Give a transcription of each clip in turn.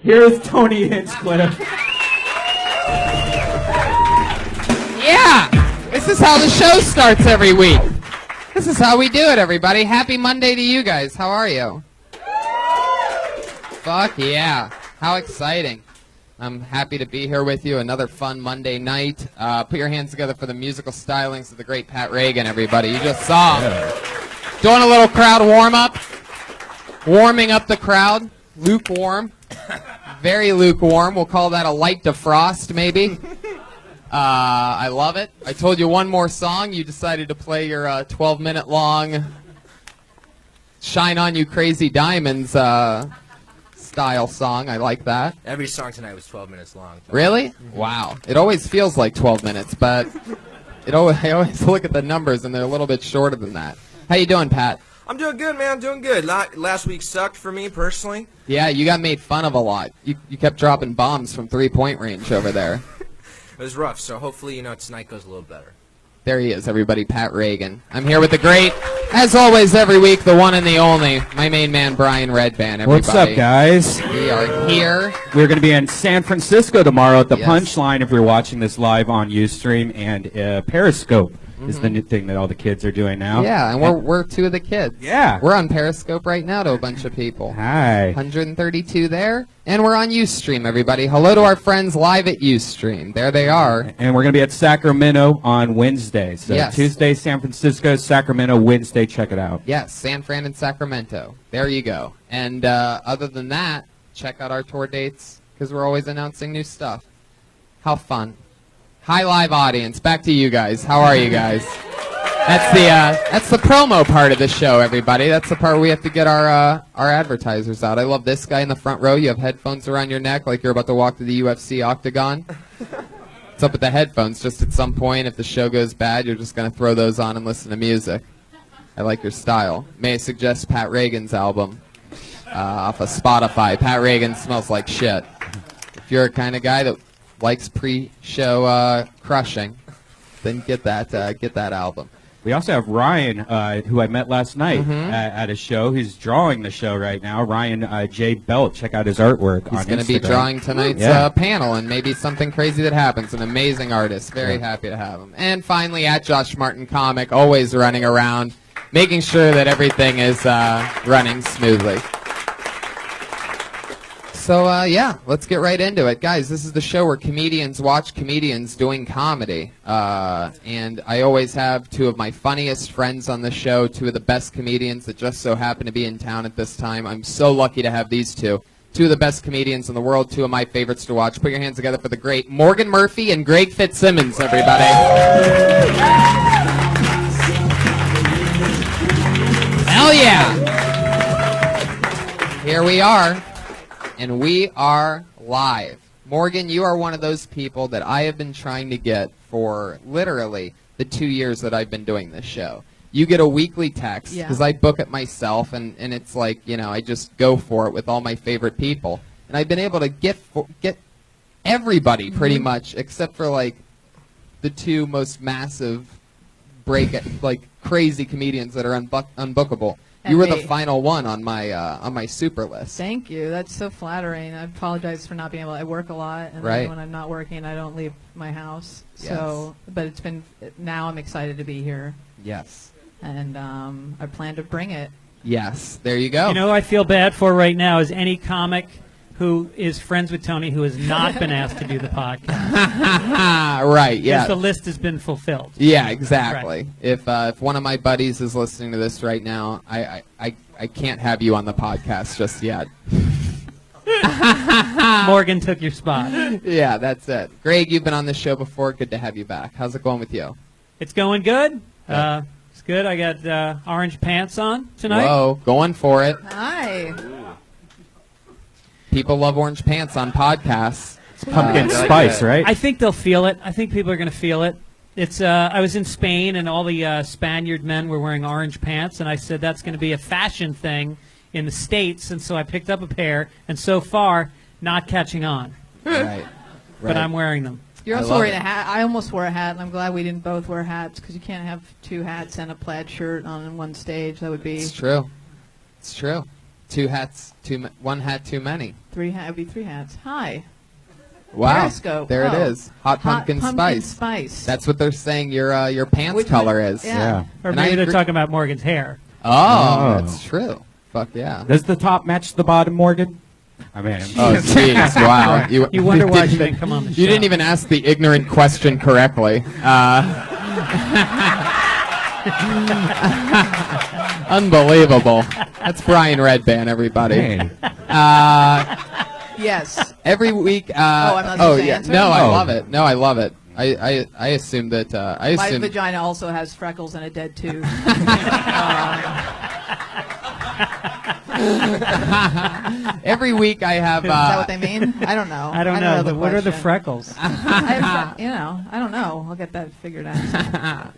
Here's Tony Hinchcliffe. Yeah! This is how the show starts every week. This is how we do it, everybody. Happy Monday to you guys. How are you? Fuck yeah. How exciting. I'm happy to be here with you. Another fun Monday night. Put your hands together for the musical stylings of the great Pat Regan, everybody. You just saw him. Doing a little crowd warm-up. Warming up the crowd. Lukewarm. Very lukewarm. We'll call that a light defrost, maybe. I love it. I told you one more song. You decided to play your 12-minute long Shine On You Crazy Diamonds style song. I like that. Every song tonight was 12 minutes long. Really? Wow. It always feels like 12 minutes, but I always look at the numbers, and they're a little bit shorter than that. How you doing, Pat? I'm doing good, man. I'm doing good. Last week sucked for me, personally. Yeah, you got made fun of a lot. You kept dropping bombs from three-point range over there. It was rough, so hopefully, tonight goes a little better. There he is, everybody, Pat Regan. I'm here with the great, as always, every week, the one and the only, my main man, Brian Redband, everybody. What's up, guys? We are here. We're going to be in San Francisco tomorrow at the Punchline if you're watching this live on Ustream, and Periscope is the new thing that all the kids are doing now. Yeah, and we're two of the kids. Yeah. We're on Periscope right now to a bunch of people. Hi. 132 there. And we're on Ustream, everybody. Hello to our friends live at Ustream. There they are. And we're going to be at Sacramento on Wednesday. So yes. Tuesday, San Francisco, Sacramento, Wednesday, check it out. Yes, San Fran and Sacramento. There you go. And other than that, check out our tour dates because we're always announcing new stuff. How fun. Hi, live audience. Back to you guys. How are you guys? That's the promo part of the show, everybody. That's the part where we have to get our advertisers out. I love this guy in the front row. You have headphones around your neck like you're about to walk to the UFC octagon. What's up with the headphones? Just at some point, if the show goes bad, you're just going to throw those on and listen to music. I like your style. May I suggest Pat Regan's album off of Spotify. Pat Regan Smells Like Shit. If you're a kind of guy that likes pre-show crushing, then get that album. We also have Ryan, who I met last night at a show. He's drawing the show right now. Ryan J. Belt. Check out his artwork on Instagram. He's going to be drawing tonight's panel and maybe something crazy that happens. An amazing artist. Very happy to have him. And finally, at Josh Martin Comic, always running around, making sure that everything is running smoothly. So, yeah, let's get right into it. Guys, this is the show where comedians watch comedians doing comedy. And I always have two of my funniest friends on the show, two of the best comedians that just so happen to be in town at this time. I'm so lucky to have these two. Two of the best comedians in the world, two of my favorites to watch. Put your hands together for the great Morgan Murphy and Greg Fitzsimmons, everybody. Hell yeah! Here we are. And we are live. Morgan, you are one of those people that I have been trying to get for literally the 2 years that I've been doing this show. You get a weekly text, because I book it myself, and it's like, I just go for it with all my favorite people. And I've been able to get everybody pretty much, except for like the two most massive crazy comedians that are unbookable. You were the final one on my super list. Thank you. That's so flattering. I apologize for not being able to. I work a lot, and right. then when I'm not working, I don't leave my house. Yes. So, but now I'm excited to be here. Yes. And I plan to bring it. Yes. There you go. You know who I feel bad for right now is any comic who is friends with Tony who has not been asked to do the podcast. Right, yeah. Because the list has been fulfilled. Yeah, exactly. Right. If one of my buddies is listening to this right now, I can't have you on the podcast just yet. Morgan took your spot. Yeah, that's it. Greg, you've been on this show before. Good to have you back. How's it going with you? It's going good. It's good. I got orange pants on tonight. Whoa, going for it. Hi. People love orange pants on podcasts. It's pumpkin spice, right? I think they'll feel it. I think people are going to feel it. It's. I was in Spain, and all the Spaniard men were wearing orange pants, and I said that's going to be a fashion thing in the States, and so I picked up a pair, and so far, not catching on. Right. But I'm wearing them. You're also wearing a hat. I almost wore a hat, and I'm glad we didn't both wear hats, because you can't have two hats and a plaid shirt on one stage. That would be... It's true. It's true. one hat too many. It'd be 3 hats. Hi. Wow. Periscope. There it Oh. is. Hot pumpkin spice. spice. That's what they're saying your pants Which color one? is. Yeah. Or And maybe I they're agree- talking about Morgan's hair. Oh, that's true. Fuck yeah. Does the top match the bottom, Morgan? I mean, Oh, jeez. Wow. You wonder why she didn't come on the show. You didn't even ask the ignorant question correctly. Unbelievable. That's Brian Redband, everybody. hey. Yes. Every week. I'm not supposed to yeah. answer? No, I Oh. love it. No, I love it. I assume that. I My assume. vagina also has freckles and a dead tooth. Every week I have. Is that what they mean? I don't know. I don't know. the But what are the question. freckles? I don't know. I'll get that figured out.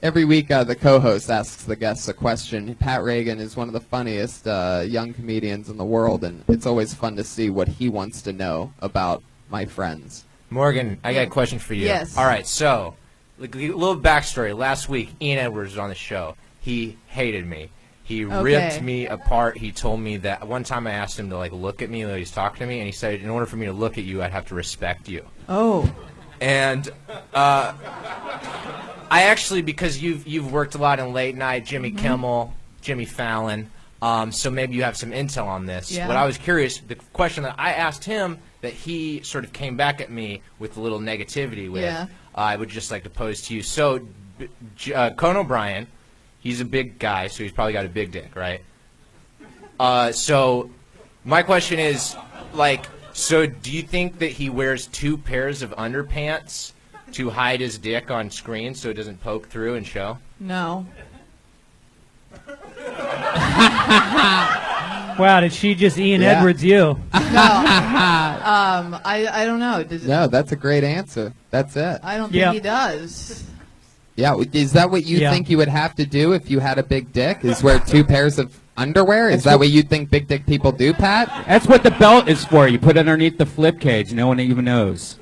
Every week, the co-host asks the guests a question. Pat Regan is one of the funniest young comedians in the world, and it's always fun to see what he wants to know about my friends. Morgan, I got a question for you. Yes. All right, so a little backstory. Last week, Ian Edwards was on the show. He hated me. He ripped me apart. He told me that one time I asked him to look at me while he was talking to me, and he said, in order for me to look at you, I'd have to respect you. Oh. And I actually, because you've worked a lot in late night, Jimmy Kimmel, Jimmy Fallon, so maybe you have some intel on this. Yeah. What I was curious, the question that I asked him that he sort of came back at me with a little negativity with, Yeah. I would just like to pose to you. So, Conan O'Brien, he's a big guy, so he's probably got a big dick, right? So my question is, so do you think that he wears 2 pairs of underpants to hide his dick on screen so it doesn't poke through and show? No. Wow, did she just Ian Yeah. Edwards you? I don't know. No, that's a great answer. That's it. I don't think Yeah. he does. Yeah, is that what you Yeah. think you would have to do if you had a big dick? Is wear 2 pairs of underwear? Is that what you think big dick people do, Pat? That's what the belt is for. You put it underneath the flip cage. No one even knows.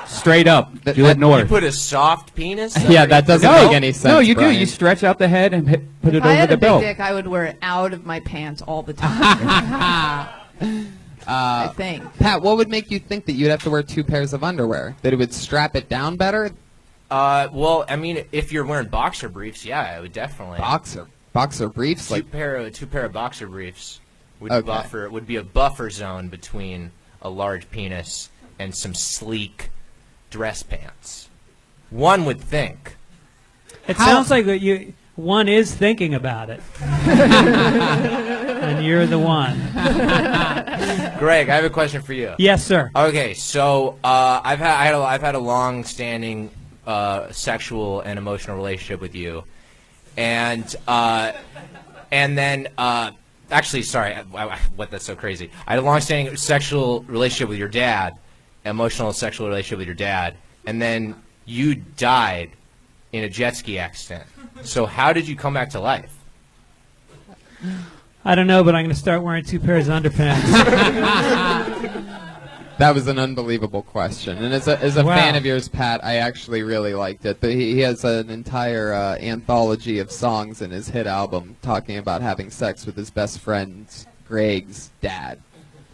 Straight up. Do that- it north. You put a soft penis? Yeah, that doesn't no, make any sense. no, you Brian. do. You stretch out the head and put it If I over had the a big belt. dick, I would wear it out of my pants all the time. I think. Pat, what would make you think that you'd have to wear 2 pairs of underwear? That it would strap it down better? Well, I mean, if you're wearing boxer briefs, yeah, I would definitely. Boxer briefs? Two Like, pair of boxer briefs would Okay. would be a buffer zone between a large penis and some sleek dress pants. One would think. It sounds like one is thinking about it. And you're the one. Greg, I have a question for you. Yes, sir. Okay, so I've had a long-standing sexual and emotional relationship with you, and then actually, sorry, what? That's so crazy. I had a long-standing sexual relationship with your dad, emotional sexual relationship with your dad, and then you died in a jet ski accident. So how did you come back to life? I don't know, but I'm going to start wearing 2 pairs of underpants. that was an unbelievable question. And as a Wow. fan of yours, Pat, I actually really liked it. He has an entire anthology of songs in his hit album talking about having sex with his best friend, Greg's dad.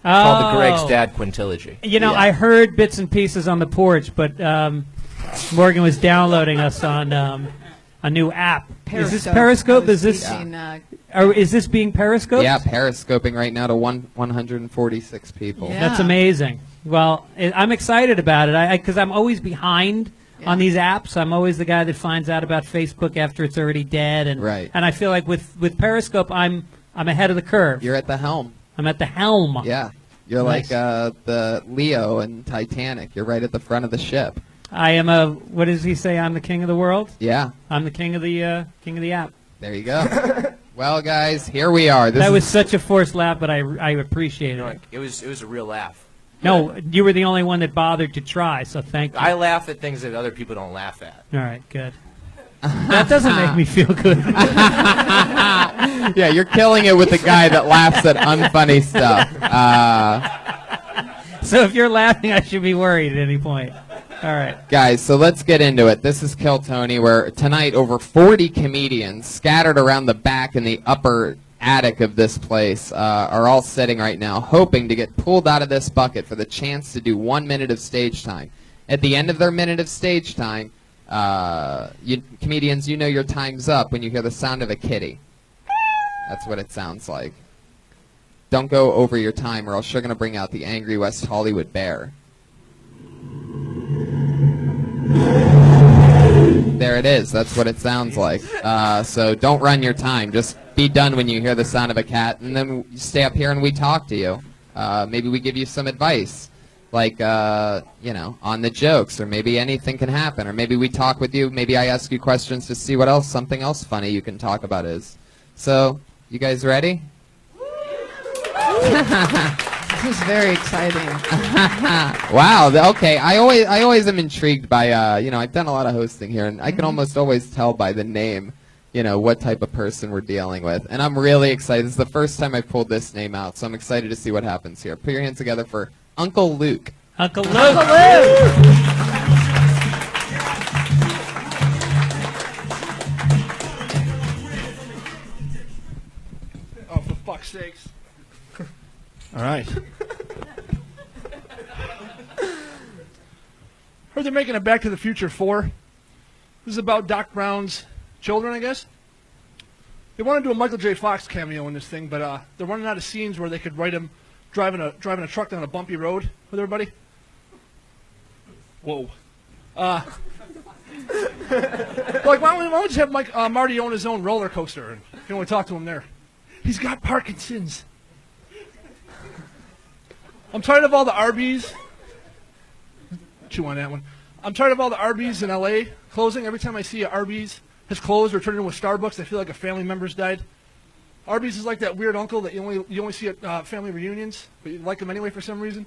Called the Greg's Oh. Dad Quintilogy. You know, Yeah. I heard bits and pieces on the porch, but Morgan was downloading us on a new app. Is this Periscope? Is this or is this being Periscope? Yeah, periscoping right now to 146 people. Yeah. That's amazing. Well, I'm excited about it because I'm always behind on these apps. I'm always the guy that finds out about Facebook after it's already dead, and Right. and I feel like with Periscope, I'm ahead of the curve. You're at the helm. I'm at the helm. Yeah. You're Nice. like the Leo in Titanic. You're right at the front of the ship. I am what does he say? I'm the king of the world. Yeah. I'm the king of the app. There you go. Well, guys, here we are. That was such a forced laugh, but I appreciate it. It was a real laugh. No, you were the only one that bothered to try, so thank you. I laugh at things that other people don't laugh at. All right, good. That doesn't make me feel good. Yeah, you're killing it with the guy that laughs at unfunny stuff. So if you're laughing, I should be worried at any point. All right. Guys, so let's get into it. This is Kill Tony, where tonight over 40 comedians scattered around the back and the upper attic of this place are all sitting right now, hoping to get pulled out of this bucket for the chance to do 1 minute of stage time. At the end of their minute of stage time, comedians, you know your time's up when you hear the sound of a kitty. That's what it sounds like. Don't go over your time, or else you're going to bring out the angry West Hollywood bear. There it is. That's what it sounds like. So don't run your time. Just be done when you hear the sound of a cat, and then you stay up here and we talk to you. Maybe we give you some advice, like, on the jokes, or maybe anything can happen, or maybe we talk with you. Maybe I ask you questions to see what else, something else funny you can talk about is. So, you guys ready? This is very exciting. Wow. Okay. I always am intrigued by I've done a lot of hosting here, and I can almost always tell by the name, what type of person we're dealing with. And I'm really excited. This is the first time I've pulled this name out, so I'm excited to see what happens here. Put your hands together for Uncle Luke. Uncle Luke. Uncle Luke. Oh, for fuck's sakes. All right. Heard they're making a Back to the Future 4. This is about Doc Brown's children, I guess. They want to do a Michael J. Fox cameo in this thing, but they're running out of scenes where they could write him driving a truck down a bumpy road with everybody. Whoa. Like, why don't we just have Marty own his own roller coaster, and you can only talk to him there. He's got Parkinson's. I'm tired of all the Arby's. Chew on that one. I'm tired of all the Arby's in L.A. closing. Every time I see an Arby's has closed or turned into a Starbucks, I feel like a family member's died. Arby's is like that weird uncle that you only see at family reunions, but you like him anyway for some reason.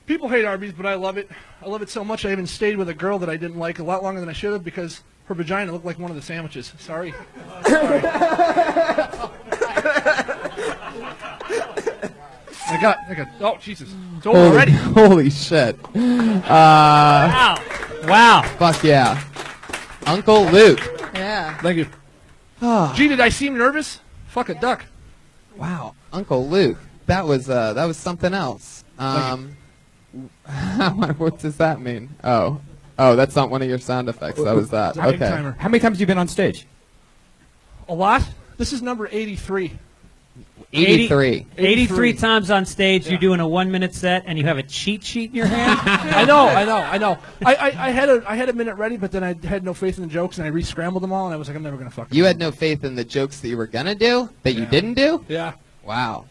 People hate Arby's, but I love it. I love it so much I even stayed with a girl that I didn't like a lot longer than I should have because her vagina looked like one of the sandwiches. Sorry. Sorry. I got, oh, Jesus. It's over already. Holy shit. Wow. Wow. Fuck yeah. Uncle Luke. Yeah. Thank you. Gee, did I seem nervous? Fuck a duck. Wow. Uncle Luke. That was something else. What does that mean? Oh, that's not one of your sound effects. That was that. It's a big Okay. timer. How many times have you been on stage? A lot? This is number 83. 83. 83 times on stage, you're doing a 1 minute set, and you have a cheat sheet in your hand? I know. I had a minute ready, but then I had no faith in the jokes, and I re-scrambled them all, and I was like, I'm never going to fuck You them. had no faith in the jokes that you were gonna do that you didn't do? Yeah. Wow.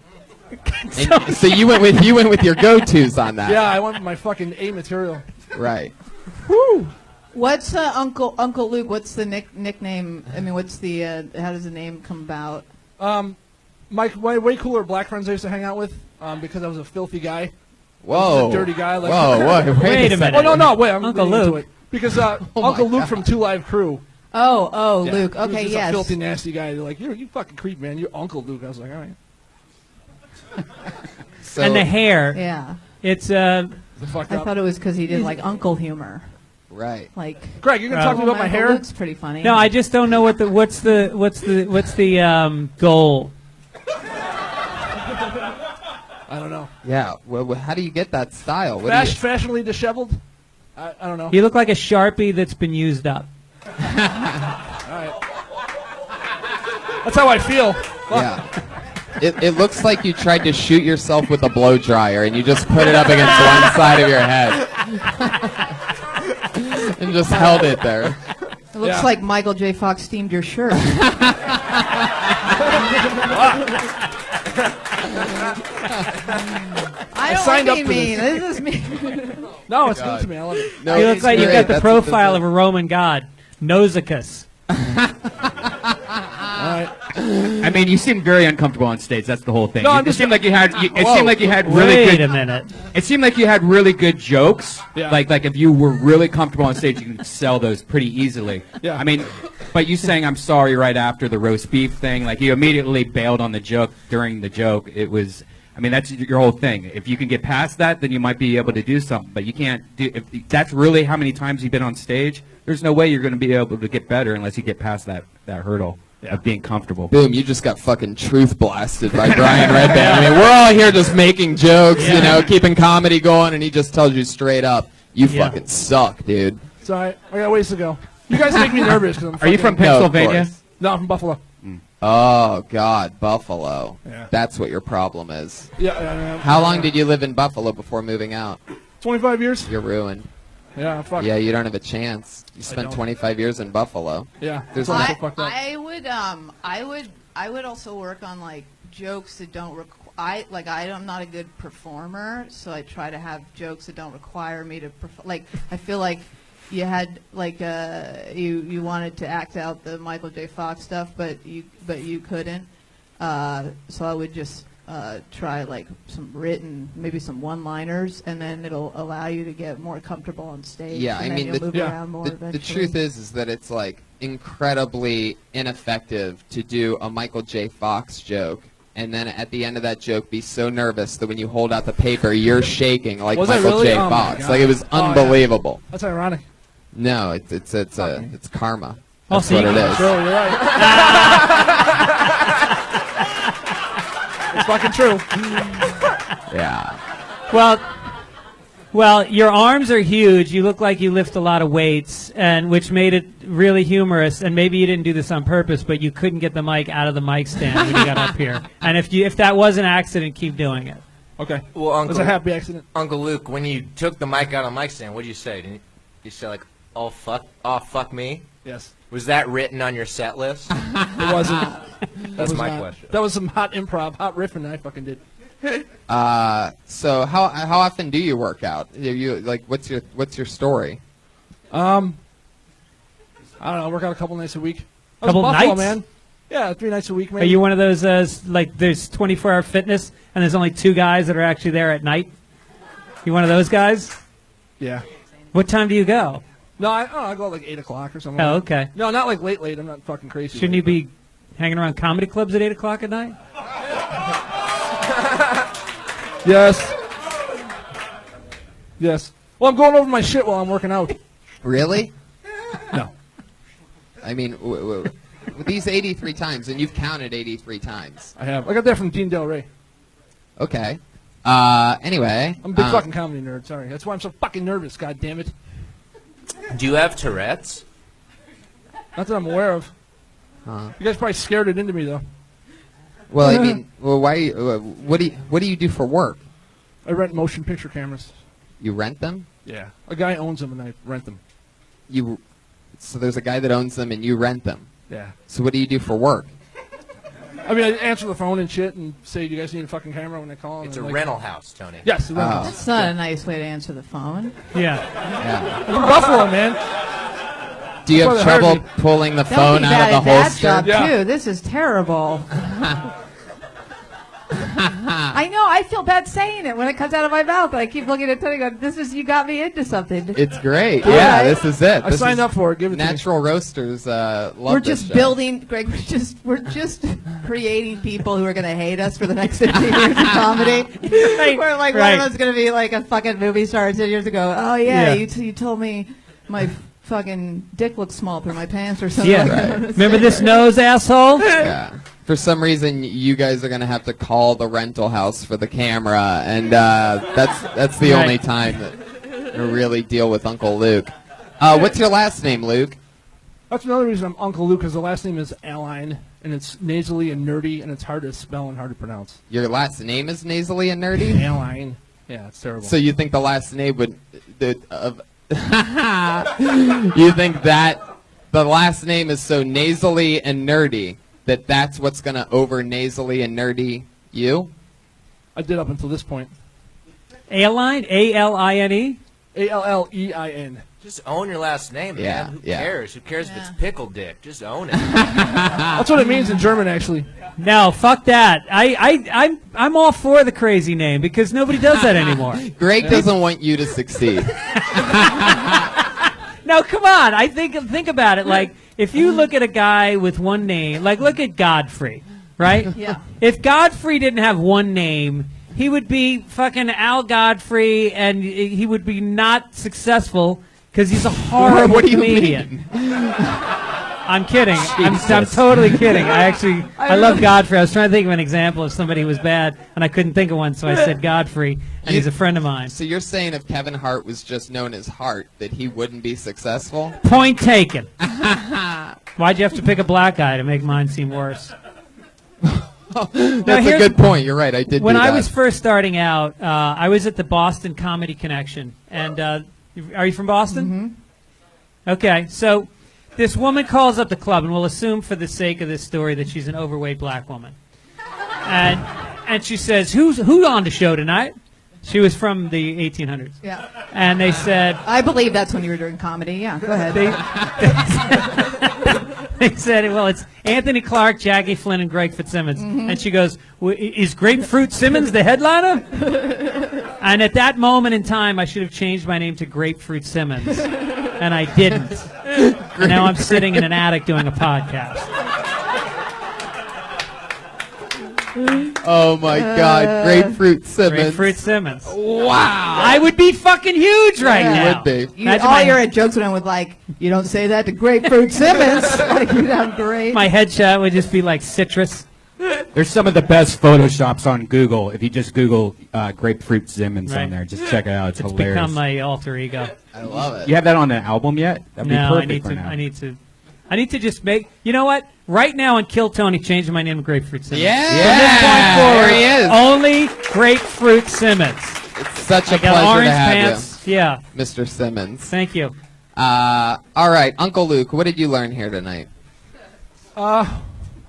So you went with your go-tos on that. Yeah, I went with my fucking A material. Right. Woo! What's Uncle Luke? What's the nickname? I mean, what's the how does the name come about? My way cooler black friends I used to hang out with because I was a filthy guy. Whoa. Just a dirty guy. Like, Whoa. Wait a minute. Oh, no, wait. I'm Uncle getting into Luke. it. Because Uncle Luke from Two Live Crew. Oh, Yeah, Luke. he was Okay, just yes. a filthy, nasty guy. They're like, you fucking creep, man. You're Uncle Luke. I was like, all right. So, And the hair. Yeah. It's Is it fucked I up? thought it was because he did like uncle humor. right. Like, Greg, you're gonna talk to me about my Uncle hair? Luke's pretty funny. no. I just don't know what's the goal. I don't know. Yeah. Well, how do you get that style? What do you, Fashionably disheveled? I don't know. You look like a Sharpie that's been used up. All right. That's how I feel. yeah. It looks like you tried to shoot yourself with a blow dryer and you just put it up against one side of your head and just held it there. It looks like Michael J. Fox steamed your shirt. I don't signed like up being for mean. this. This is mean. No, it's good to me. I love it. No, You look it's like you've great. got the That's profile what of a Roman god, Nausicaa. All right. I mean, you seemed very uncomfortable on stage. That's the whole thing. No, I'm It just- seemed like you had. It Whoa. seemed like you had really Wait good. a minute. It seemed like you had really good jokes. Yeah. Like if you were really comfortable on stage, you can sell those pretty easily. Yeah. I mean, but you saying "I'm sorry" right after the roast beef thing, like you immediately bailed on the joke during the joke. It was. I mean, that's your whole thing. If you can get past that, then you might be able to do something. But you can't do. If that's really how many times you've been on stage, there's no way you're going to be able to get better unless you get past that hurdle. of being comfortable. Boom, you just got fucking truth blasted by Brian Redband. I mean, we're all here just making jokes, you know, keeping comedy going, and he just tells you straight up, you fucking suck, dude. It's all right. I got ways to go. You guys make me nervous. Cause I'm Are you from fucking- Pennsylvania? No, I'm from Buffalo. Oh, God, Buffalo. Yeah. That's what your problem is. Yeah. How long did you live in Buffalo before moving out? 25 years? You're ruined. Yeah, fuck. Yeah, you don't have a chance. You spent don't. 25 years in Buffalo. Yeah. There's It's all not- so fucked up. I would also work on like jokes that don't I'm not a good performer, so I try to have jokes that don't require me to like I feel like you had like you wanted to act out the Michael J. Fox stuff, but you couldn't. So I would just try like maybe some one-liners, and then it'll allow you to get more comfortable on stage. Yeah, and I then mean, you'll the- move yeah. around more The eventually. truth is that it's like incredibly ineffective to do a Michael J. Fox joke and then at the end of that joke be so nervous that when you hold out the paper you're shaking like Was I Michael really? J. Oh, my Fox. God. Like it was Oh, yeah. unbelievable. That's ironic. No, it's karma. Oh, That's so what you- it is. True, you're right. It's fucking true. Yeah. Well, your arms are huge. You look like you lift a lot of weights, and which made it really humorous. And maybe you didn't do this on purpose, but you couldn't get the mic out of the mic stand when you got up here. And if that was an accident, keep doing it. Okay. Well, It was a happy accident. Uncle Luke, when you took the mic out of the mic stand, what did you say? Didn't you say like, "Oh fuck me"? Yes. Was that written on your set list? It wasn't. That's was my not. question. That was some hot improv, hot riffing that I fucking did. So how often do you work out? You like what's your story? I don't know. I work out a couple nights a week. I was Couple in Buffalo, nights? man. Yeah, 3 nights a week, man. Are you one of those like there's 24-hour fitness and there's only 2 guys that are actually there at night? You one of those guys? Yeah. What time do you go? No, I go at like 8 o'clock or something. Oh, like that. okay. No, not like late. I'm not fucking crazy. Shouldn't you be hanging around comedy clubs at 8 o'clock at night? Yes. Yes. Well, I'm going over my shit while I'm working out. Really? No. I mean, these 83 times, and you've counted 83 times. I have. I got that from Dean Del Rey. Okay. Anyway. I'm a big fucking comedy nerd. Sorry. That's why I'm so fucking nervous. God damn it. Do you have Tourette's? Not that I'm aware of. Huh. You guys probably scared it into me though. Well, I mean, why? What do you do for work? I rent motion picture cameras. You rent them? Yeah. A guy owns them and I rent them. So there's a guy that owns them and you rent them. Yeah. So what do you do for work? I mean, I answer the phone and shit and say, "Do you guys need a fucking camera?" when they call. It's a and like, rental house, Tony. Yes, a rental. Oh. That's not a nice way to answer the phone. Yeah. Yeah. I'm from Buffalo, man. Do you have That's why they trouble hired pulling the Don't phone be out bad of the at that holster? job Yeah. too. This is terrible. I know. I feel bad saying it when it comes out of my mouth. I keep looking at Tony going, "This is you got me into something." It's great. All Yeah, right. this is it. I This signed is up for it. Give it to me. Natural roasters love We're this just show. building, Greg. We're just creating people who are going to hate us for the next 15 years of comedy. We're like one right. of us going to be like a fucking movie star 10 years ago. Oh yeah, Yeah. you told me my fucking dick looks small through my pants or something. Yeah. like that. Right. Remember this nose, asshole? Yeah. For some reason, you guys are gonna have to call the rental house for the camera, and that's the Right. only time that you really deal with Uncle Luke. What's your last name, Luke? That's another reason I'm Uncle Luke, because the last name is Aline, and it's nasally and nerdy, and it's hard to spell and hard to pronounce. Your last name is nasally and nerdy. Aline. Yeah, it's terrible. So you think the last name would? You think that the last name is so nasally and nerdy that that's what's gonna over nasally and nerdy you? I did up until this point. A-line? A-L-I-N-E? Allein. Just own your last name, man. Yeah, Who yeah. cares? Who cares if it's Yeah. pickle dick? Just own it. That's what it means in German, actually. No, fuck that. I'm all for the crazy name because nobody does that anymore. Greg doesn't want you to succeed. No, come on. I think about it. Like, if you look at a guy with one name, like look at Godfrey, right? Yeah. If Godfrey didn't have one name, he would be fucking Al Godfrey, and he would be not successful because he's a horrible What do you comedian. I'm kidding. I'm totally kidding. I love Godfrey. I was trying to think of an example of somebody who was bad, and I couldn't think of one, so I said Godfrey, and he's a friend of mine. So you're saying if Kevin Hart was just known as Hart, that he wouldn't be successful? Point taken. Why'd you have to pick a black guy to make mine seem worse? That's a good point. You're right. I did. When do that. I was first starting out, I was at the Boston Comedy Connection, and are you from Boston? Mm-hmm. Okay, so this woman calls up the club, and we'll assume for the sake of this story that she's an overweight black woman, and she says, "Who on the show tonight?" She was from the 1800s. Yeah. And they said, I believe that's when you were doing comedy. Yeah, go ahead. they said, well, it's Anthony Clark, Jackie Flynn, and Greg Fitzsimmons. Mm-hmm. And she goes, is Grapefruit Simmons the headliner? And at that moment in time, I should have changed my name to Grapefruit Simmons. And I didn't. And now I'm sitting in an attic doing a podcast. Oh my God, Grapefruit Simmons. Grapefruit Simmons. Wow. I would be fucking huge right Yeah. now. You would be. Imagine All my- your jokes would end with like, you don't say that to Grapefruit Simmons. Like, you'd have great. My headshot would just be like citrus. There's some of the best Photoshops on Google. If you just Google Grapefruit Simmons Right. on there, just check it out. It's It's hilarious. become my alter ego. I love it. You have that on an album yet? That'd be No, perfect I need for to. now. I need to just make. You know what? Right now on Kill Tony, changing my name to Grapefruit Simmons. Yeah. From this point forward, There he is. only Grapefruit Simmons. It's such a I got pleasure orange to have pants. Yeah. you, Mr. Simmons. Thank you. All right, Uncle Luke, what did you learn here tonight? I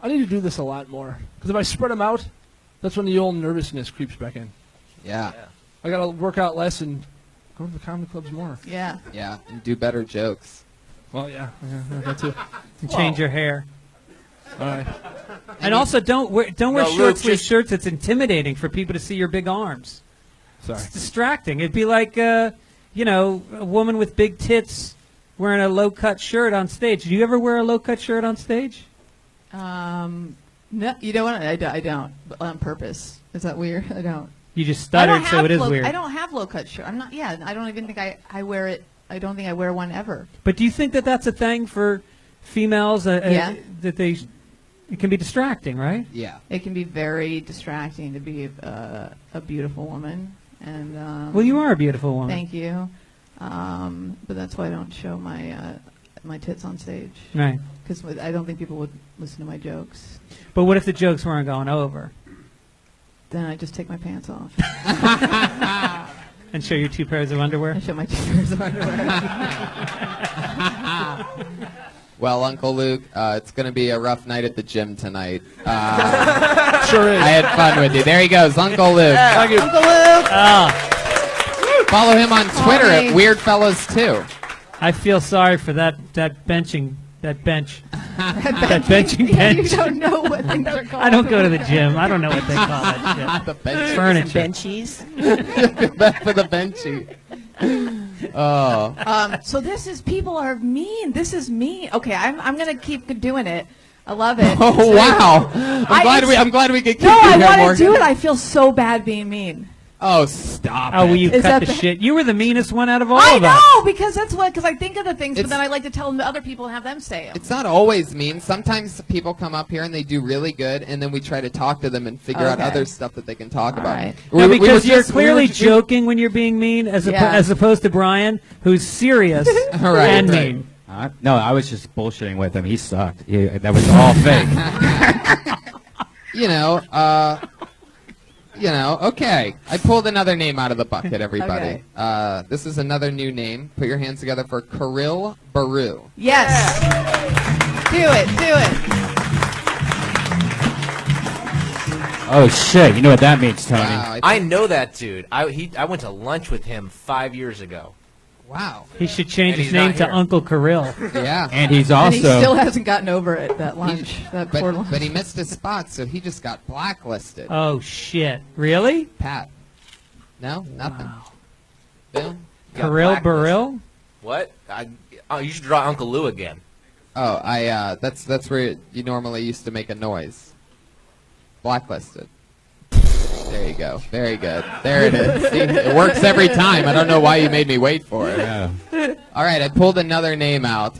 need to do this a lot more. Because if I spread them out, that's when the old nervousness creeps back in. Yeah. I got to work out less and go to the comedy clubs more. Yeah. Yeah, and do better jokes. Well, yeah, that too. And change your hair. All right. And also, don't wear No, short Luke, sleeve just- shirts. It's intimidating for people to see your big arms. Sorry. It's distracting. It'd be like, a woman with big tits wearing a low cut shirt on stage. Do you ever wear a low cut shirt on stage? No, you know what? I don't. But on purpose. Is that weird? I don't. You just I stuttered, don't so have it is low, weird. I don't have low cut shirt. I'm not. Yeah. I don't even think I wear it. I don't think I wear one ever. But do you think that that's a thing for females? Yeah. That it can be distracting, right? Yeah. It can be very distracting to be a beautiful woman. And Well, you are a beautiful woman. Thank you. But that's why I don't show my tits on stage. Right. Because I don't think people would listen to my jokes. But what if the jokes weren't going over? Then I just take my pants off. And show your 2 pairs of underwear? I show my 2 pairs of underwear. Well, Uncle Luke, it's going to be a rough night at the gym tonight. Sure is. I had fun with you. There he goes, Uncle Luke. Thank you. Uncle Luke. Follow him on Twitter me. at WeirdFellas2. I feel sorry for that benching. That bench. That benching You bench. don't know what things are called. I don't go to the gym. I don't know what they call that The shit. bench. Furniture. Back for the benchy. Oh. So this is people are mean. This is mean. Okay, I'm gonna keep doing it. I love it. Oh wow! I'm glad we could keep No, you I here, want to Morgan. do it. I feel so bad being mean. Oh, stop! Oh, it. will you Is cut that the the- shit? You were the meanest one out of all I of us. know because that's what. Because I think of the things, but It's- then I like to tell them to other people and have them say them. It's not always mean. Sometimes people come up here and they do really good, and then we try to talk to them and figure out Okay. other stuff that they can talk All about. right. No, We because were you're just- clearly we were- joking when you're being mean, as Yeah. as opposed to Brian, who's serious Right, and right. mean. No, I was just bullshitting with him. He sucked. That was all fake. Okay. I pulled another name out of the bucket, everybody. Okay. This is another new name. Put your hands together for Kirill Baru. Yes. Do it. Oh shit! You know what that means, Tony? Wow. I know that dude. I went to lunch with him 5 years ago. Wow. He should change And his he's name not to here. Uncle Kirill. Yeah. And he's And he still also hasn't gotten over it. That lunch. That poor lunch. But he missed his spot, so he just got blacklisted. Oh shit! Really? Pat. No? Nothing. Bill? Got Kirill blacklisted. Baril? What? You should draw Uncle Lou again. Oh, that's where you normally used to make a noise. Blacklisted. There There you go. Very good. There it is. See, it works every time. I don't know why you made me wait for it. Yeah. All right, I pulled another name out.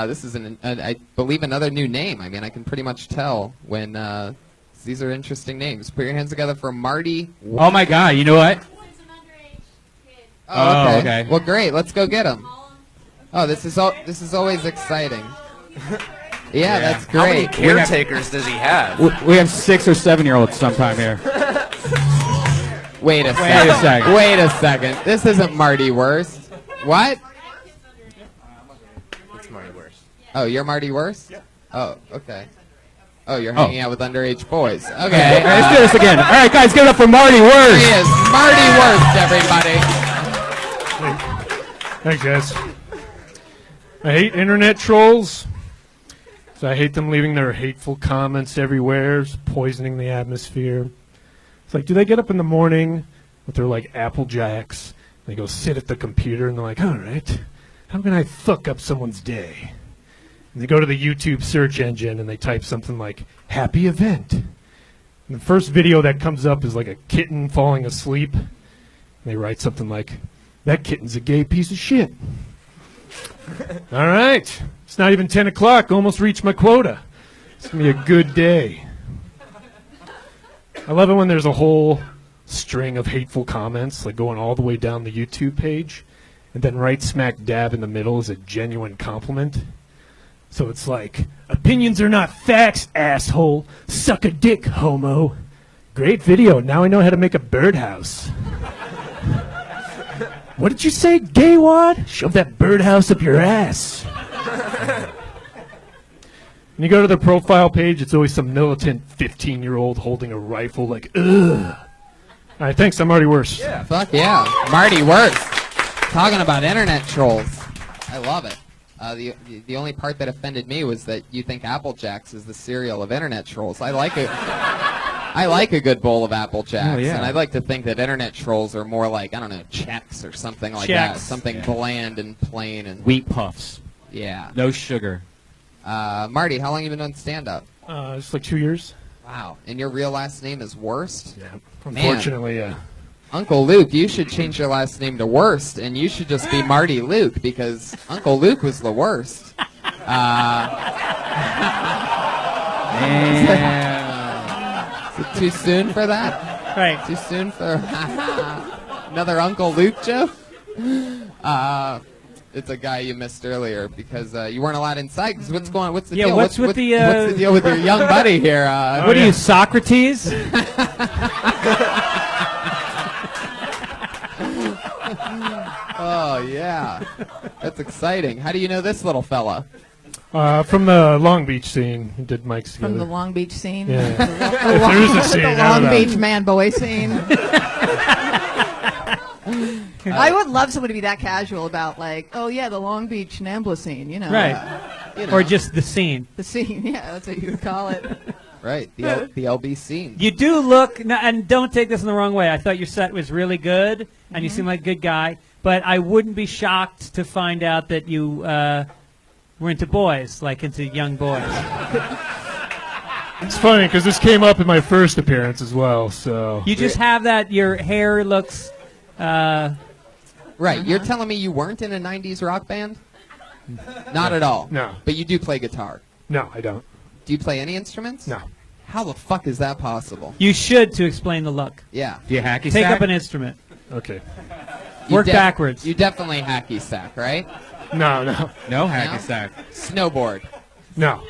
This is, I believe, another new name. I mean, I can pretty much tell when these are interesting names. Put your hands together for Marty. Oh my God! You know what? Oh, Oh, okay. Well, great. Let's go get him. Oh, this is always exciting. Yeah, that's How many great. caretakers does he have? We have 6 or 7-year-olds sometime here. Wait a Wait a second. Wait a second. This isn't Marty Worst. What? It's Marty Worst. Oh, you're Marty Worst? Yeah. Oh, okay. Oh, you're Oh. hanging out with underage boys. Okay. All right, let's do this again. All right, guys, give it up for Marty Here Worst. he is. Marty Worst, everybody. Thanks, guys. I hate internet trolls. So I hate them leaving their hateful comments everywhere, poisoning the atmosphere. It's like, do they get up in the morning with their, like, Apple Jacks? They go sit at the computer, and they're like, all right, how can I fuck up someone's day? And they go to the YouTube search engine, and they type something like, happy event. And the first video that comes up is, like, a kitten falling asleep. And they write something like, that kitten's a gay piece of shit. All right. It's not even 10 o'clock. Almost reached my quota. It's going to be a good day. I love it when there's a whole string of hateful comments, like going all the way down the YouTube page, and then right smack dab in the middle is a genuine compliment. So it's like, opinions are not facts, asshole. Suck a dick, homo. Great video. Now I know how to make a birdhouse. What did you say, gay wad? Shove that birdhouse up your ass. When you go to the profile page, it's always some militant 15-year-old holding a rifle like, ugh. All right, thanks. I'm Marty Worst. Yeah. Fuck yeah. Marty Worst. Talking about internet trolls. I love it. The only part that offended me was that you think Apple Jacks is the cereal of internet trolls. I like it. I like a good bowl of Apple Jacks, Oh, yeah. and I'd like to think that internet trolls are more like, I don't know, Chex or something like Chex. that. Something bland and plain and Wheat puffs, yeah. no sugar. Marty, how long have you been doing stand-up? It's like 2 years. Wow. And your real last name is Worst? Yeah. Unfortunately, yeah. Uncle Luke, you should change your last name to Worst, and you should just be Marty Luke, because Uncle Luke was the worst. Is it too soon for that? Right. Too soon for another Uncle Luke joke? It's a guy you missed earlier because you weren't allowed inside. 'Cause what's going on? What's the Yeah, deal? what's with the, what's the deal with your young buddy here? What are you, Socrates? Oh yeah, that's exciting. How do you know this little fella? From the Long Beach scene, we did mics together. From the Long Beach scene. Yeah. The There is a scene, I don't Long know. Beach man boy scene. I would love someone to be that casual about, like, oh yeah, the Long Beach Nambla scene, you know. Right. You know, Or just the scene. The scene, yeah, that's what you would call it. right, the LB scene. You do look, and don't take this in the wrong way. I thought your set was really good, and you seem like a good guy. But I wouldn't be shocked to find out that you were into boys, like into young boys. It's funny because this came up in my first appearance as well. So You just have that. Your hair looks. Right, you're telling me you weren't in a '90s rock band? Not at all. No. But you do play guitar. no, I don't. Do you play any instruments? No. How the fuck is that possible? You should to explain the look. Yeah. Do you hacky Take sack? up an instrument. Okay. You Work backwards. You definitely hacky sack, right? No. No No? hacky sack. Snowboard. No.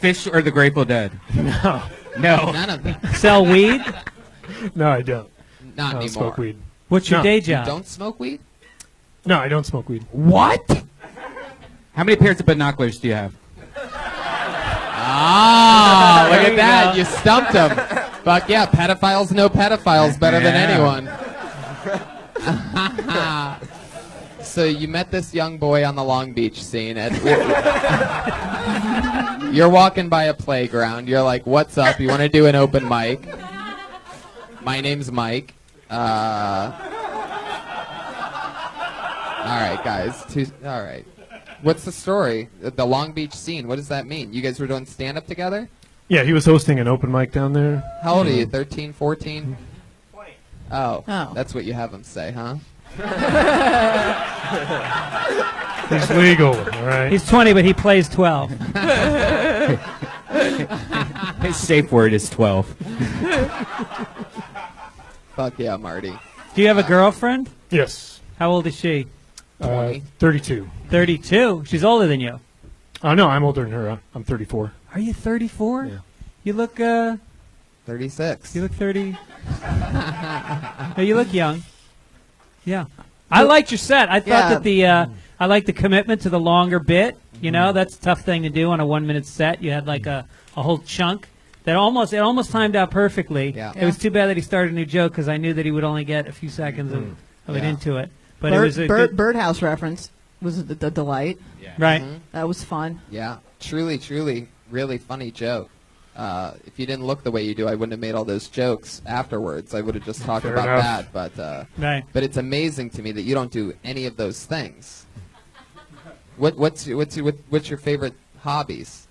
Fish or the Grateful Dead? No. No. None of them. Sell weed. No, I don't. Not I don't anymore. smoke weed. What's your No. day You job? don't smoke weed? No, I don't smoke weed. What? How many pairs of binoculars do you have? Ah, look There at you that. go. You stumped him. Fuck yeah, pedophiles know pedophiles better than Yeah. anyone. So you met this young boy on the Long Beach scene. You're walking by a playground. You're like, what's up? You want to do an open mic? My name's Mike. All right, guys. All right. What's the story? The Long Beach scene. What does that mean? You guys were doing stand-up together? Yeah, he was hosting an open mic down there. How old are you? 13, 14? Oh, Oh. that's what you have him say, huh? He's legal, all right? He's 20, but he plays 12. His safe word is 12. Fuck yeah, Marty. Do you have a girlfriend? Yes. How old is she? 20. 32. 32. She's older than you. No, I'm older than her. I'm 34. Are you 34? Yeah. You look 36. you look 30. No, you look young. Yeah. I liked your set. I thought that I liked the commitment to the longer bit. You know, that's a tough thing to do on a 1 minute set. You had like a whole chunk that almost timed out perfectly. Yeah. It was too bad that he started a new joke because I knew that he would only get a few seconds of it Yeah. into it. But it was a good, Birdhouse reference was the delight. right. That was fun. Yeah. Truly, really funny joke. If you didn't look the way you do, I wouldn't have made all those jokes afterwards. I would have just talked Fair about enough. that. Right. But it's amazing to me that you don't do any of those things. What's your favorite hobbies?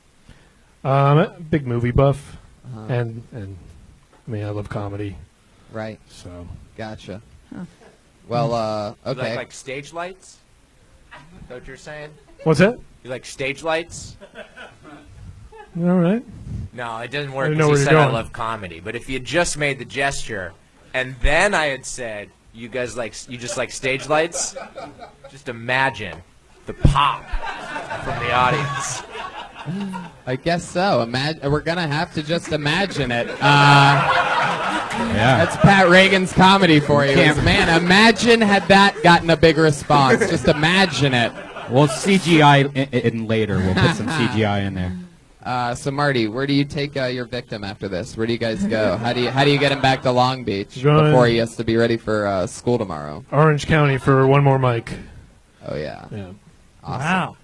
I'm a big movie buff, Uh-huh. and I mean I love comedy, Right. so Gotcha. Well, You okay. like stage lights? Is that what you're saying? what's that? You like stage lights? All right. No, it doesn't I work didn't know because where you you're said I going. love comedy. But if you just made the gesture, and then I had said, you just like stage lights, just imagine the pop from the audience. I guess so. We're gonna have to just imagine it. Yeah. That's Pat Regan's comedy for you. Can't- Man, imagine had that gotten a big response. Just imagine it. We'll CGI in later. We'll put some CGI in there. So Marty, where do you take your victim after this? Where do you guys go? How do you get him back to Long Beach Going- before he has to be ready for school tomorrow? Orange County for one more mic. Oh yeah. Yeah. Awesome. Wow.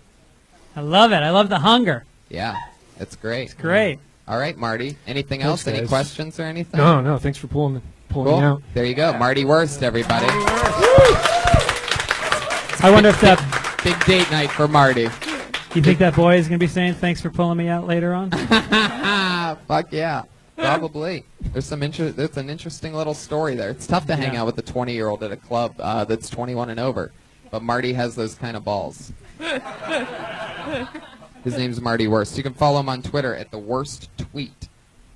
I love it. I love the hunger. Yeah, it's great. Great. All right, Marty. Anything Thanks, else? Any guys. questions or anything? No. Thanks for pulling Cool. me out. There you go, Marty Worst, everybody. I wonder if that. Big date night for Marty. You think that boy is going to be saying thanks for pulling me out later on? Fuck yeah, probably. There's an interesting little story there. It's tough to hang Yeah. out with a 20-year-old at a club that's 21 and over, but Marty has those kind of balls. His name's Marty Worst. You can follow him on Twitter at the Worst Tweet,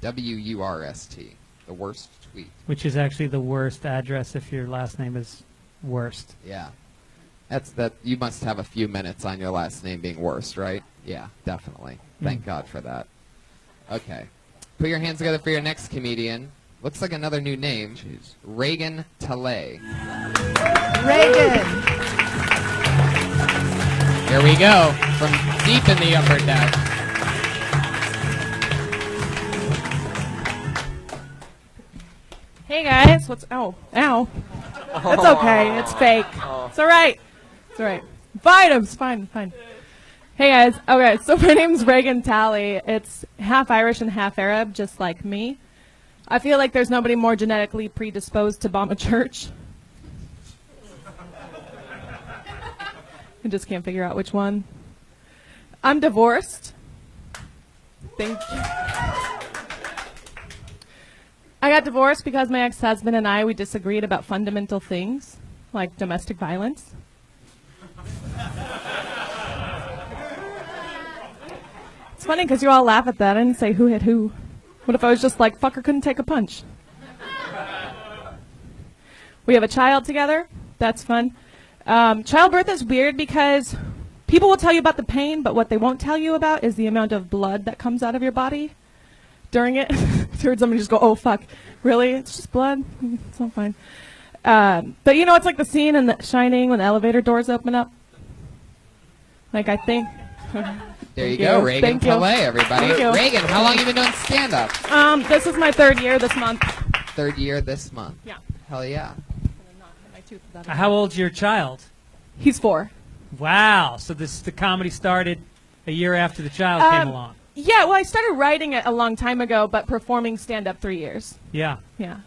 WURST, the Worst Tweet. Which is actually the worst address if your last name is Worst. Yeah, that's that. You must have a few minutes on your last name being Worst, right? Yeah, definitely. Thank God for that. Okay, put your hands together for your next comedian. Looks like another new name. Regan Tali. Regan. Here we go, from deep in the upper deck. Hey guys, what's ow. It's okay, it's fake. It's alright. It's alright. Fine, it's fine. Hey guys, okay, so my name's Regan Tali. It's half Irish and half Arab, just like me. I feel like there's nobody more genetically predisposed to bomb a church. I just can't figure out which one. I'm divorced. Thank you. I got divorced because my ex-husband and we disagreed about fundamental things, like domestic violence. It's funny because you all laugh at that. I didn't say who hit who. What if I was just like, fucker couldn't take a punch? We have a child together. That's fun. Childbirth is weird because people will tell you about the pain, but what they won't tell you about is the amount of blood that comes out of your body during it. I heard somebody just go, oh, fuck. Really? It's just blood? It's not fine. But you know, it's like the scene in The Shining when the elevator doors open up. Like, I think... There you go, Regan Thank you. Tali, everybody. Thank you. Regan, how long you been doing stand-up? This is my third year this month. Third year this month. Yeah. Hell yeah. How old's your child? He's 4. Wow. So the comedy started a year after the child came along. Yeah, well, I started writing it a long time ago, but performing stand-up 3 years. Yeah. Yeah.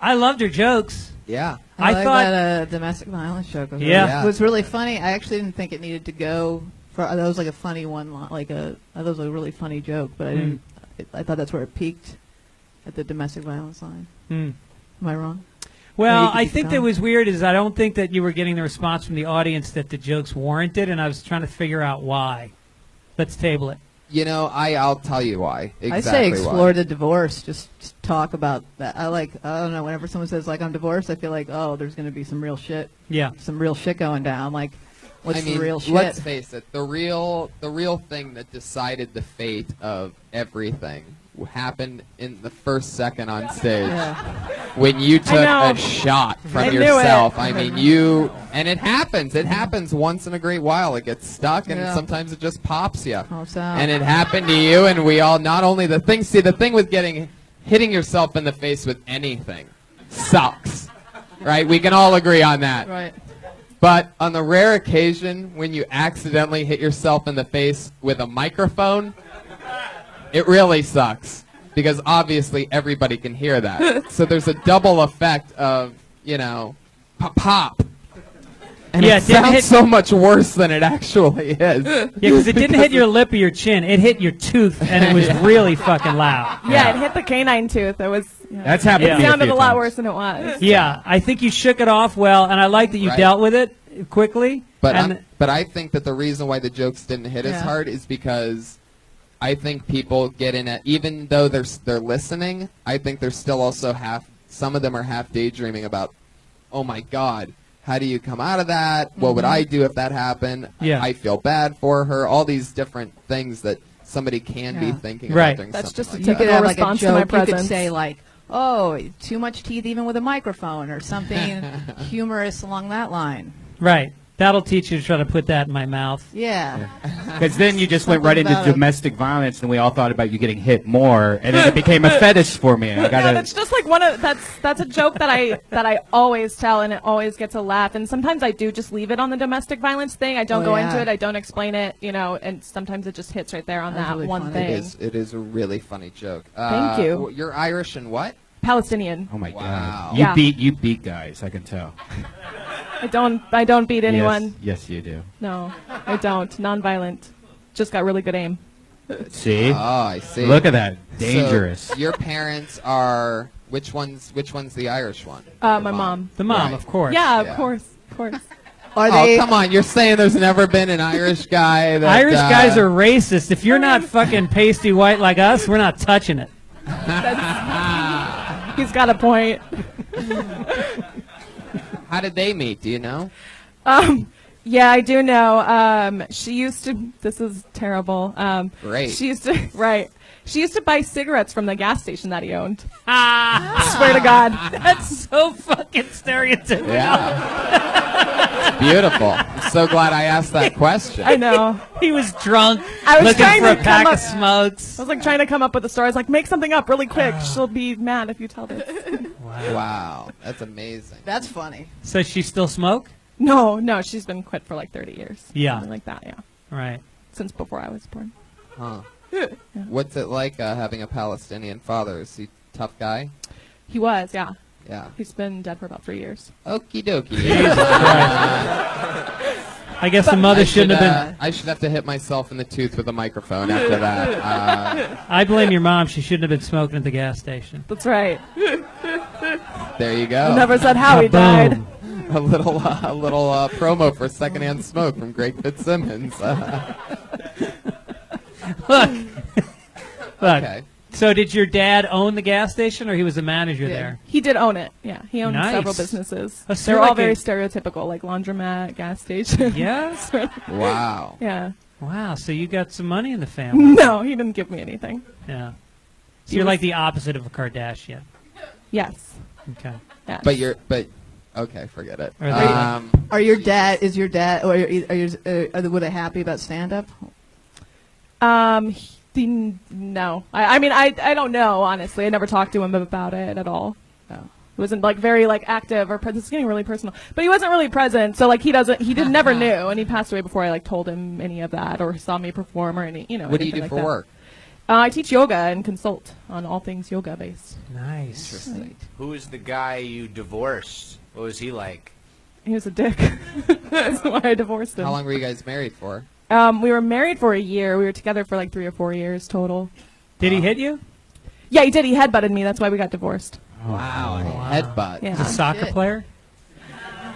I loved her jokes. Yeah. I I like thought- that domestic violence joke. It was Yeah. really- it was really funny. I actually didn't think it needed to go for. That was like a funny one, that was a really funny joke. But I didn't. I thought that's where it peaked, at the domestic violence line. Hmm. Am I wrong? Well, Maybe I keep think that going. was weird is I don't think that you were getting the response from the audience that the jokes warranted, and I was trying to figure out why. Let's table it. You know, I'll tell you why. Exactly I say explore why. the divorce. Just talk about that. I don't know. Whenever someone says like I'm divorced, I feel like there's going to be some real shit. Yeah. Some real shit going down. Like, what's I mean, the real shit? let's face it. The real thing that decided the fate of everything happened in the first second on stage. Yeah. When you took know. a shot I from knew it. yourself. I mean, and it happens. It happens once in a great while. It gets stuck, and Yeah. sometimes it just pops you. Pops out. And it happened to you, and we all, not only the thing with hitting yourself in the face with anything sucks, right? We can all agree on that. Right. But on the rare occasion when you accidentally hit yourself in the face with a microphone, it really sucks because obviously everybody can hear that. So there's a double effect of, pop. And Yeah, it it didn't sounds hit- so much worse than it actually is. Yeah, because it didn't hit your lip or your chin. It hit your tooth, and it was really fucking loud. Yeah, it hit the canine tooth. It was. Yeah. That's happened Yeah. to It me sounded few a lot times. worse than it was. Yeah, I think you shook it off well, and I like that you Right. dealt with it quickly. But and but I think that the reason why the jokes didn't hit as Yeah. hard is because I think people get in it, even though they're listening. I think they're still also some of them are half daydreaming about, oh my God, how do you come out of that? What would I do if that happened? Yeah. I feel bad for her. All these different things that somebody can be Yeah. thinking Right. about during That's something just a like You that. could Typical have like a response to joke. my You could presence. say like, "Oh, too much teeth even with a microphone," or something humorous along that line. right, that'll teach you to try to put that in my mouth. Yeah. Because then you just went Something right into about it. domestic violence, and we all thought about you getting hit more, and then it became a fetish for me. I Yeah, gotta. that's just like that's a joke that I always tell, and it always gets a laugh. And sometimes I do just leave it on the domestic violence thing. I don't Oh, go yeah. into it. I don't explain it. And sometimes it just hits right there on That's that really one funny. thing. It is a really funny joke. Thank you. You're Irish and what? Palestinian. Oh my Wow. God! Yeah. You beat guys. I can tell. I don't beat anyone. Yes, you do. No, I don't. Non-violent. Just got really good aim. See? Oh, I see. Look at that. So, Dangerous. your parents are which one's the Irish one? My Your mom. The mom, Right. of course. Yeah, Yeah. of course. Are Oh, they? come on! You're saying there's never been an Irish guy that Irish guys are racist. If you're not fucking pasty white like us, we're not touching it. He's got a point. How did they meet? Do you know? Yeah, I do know. She used to. This is terrible. Great. She used to. Right. She used to buy cigarettes from the gas station that he owned. Ah, Swear to God. that's so fucking stereotypical. Yeah. It's beautiful. I'm so glad I asked that question. I know. He was drunk, I was looking trying for a to pack come of up- smokes. I was like trying to come up with a story. I was like, make something up really quick. She'll be mad if you tell this. Wow, that's amazing. That's funny. So she still smoke? No, she's been quit for like 30 years. Yeah. Something like that, yeah. Right. Since before I was born. Huh. What's it like having a Palestinian father? Is he a tough guy? He was, yeah. Yeah. He's been dead for about 3 years. Okie dokie. I guess the mother shouldn't have been. I should have to hit myself in the tooth with a microphone after that. I blame your mom. She shouldn't have been smoking at the gas station. That's right. There you go. Never said how he died. Boom. A little promo for secondhand smoke from Greg Fitzsimmons. Look. Okay. So did your dad own the gas station, or he was the manager Yeah. there? He did own it. Yeah, he owned Nice. several businesses. Oh, so They're you're all like very a- stereotypical, like laundromat, gas station. Yes. Wow. Yeah. Wow. So you got some money in the family. No, he didn't give me anything. Yeah. So He you're was- like the opposite of a Kardashian. Yes. Okay. Yes. Okay, forget it. Are they- Is your dad, or were they happy about stand-up? No. I mean, I don't know, honestly. I never talked to him about it at all. Oh. He wasn't like very like active or present. It's getting really personal. But he wasn't really present, so like he never knew, and he passed away before I like told him any of that or saw me perform or any, what do you anything do like for that. work? I teach yoga and consult on all things yoga based. Nice. Interesting. Who was the guy you divorced? What was he like? He was a dick. That's why I divorced him. How long were you guys married for? We were married for a year. We were together for like 3 or 4 years total. Did he hit you? Yeah, he did. He headbutted me. That's why we got divorced. Wow. Headbutt. He's Yeah. a soccer Shit. player.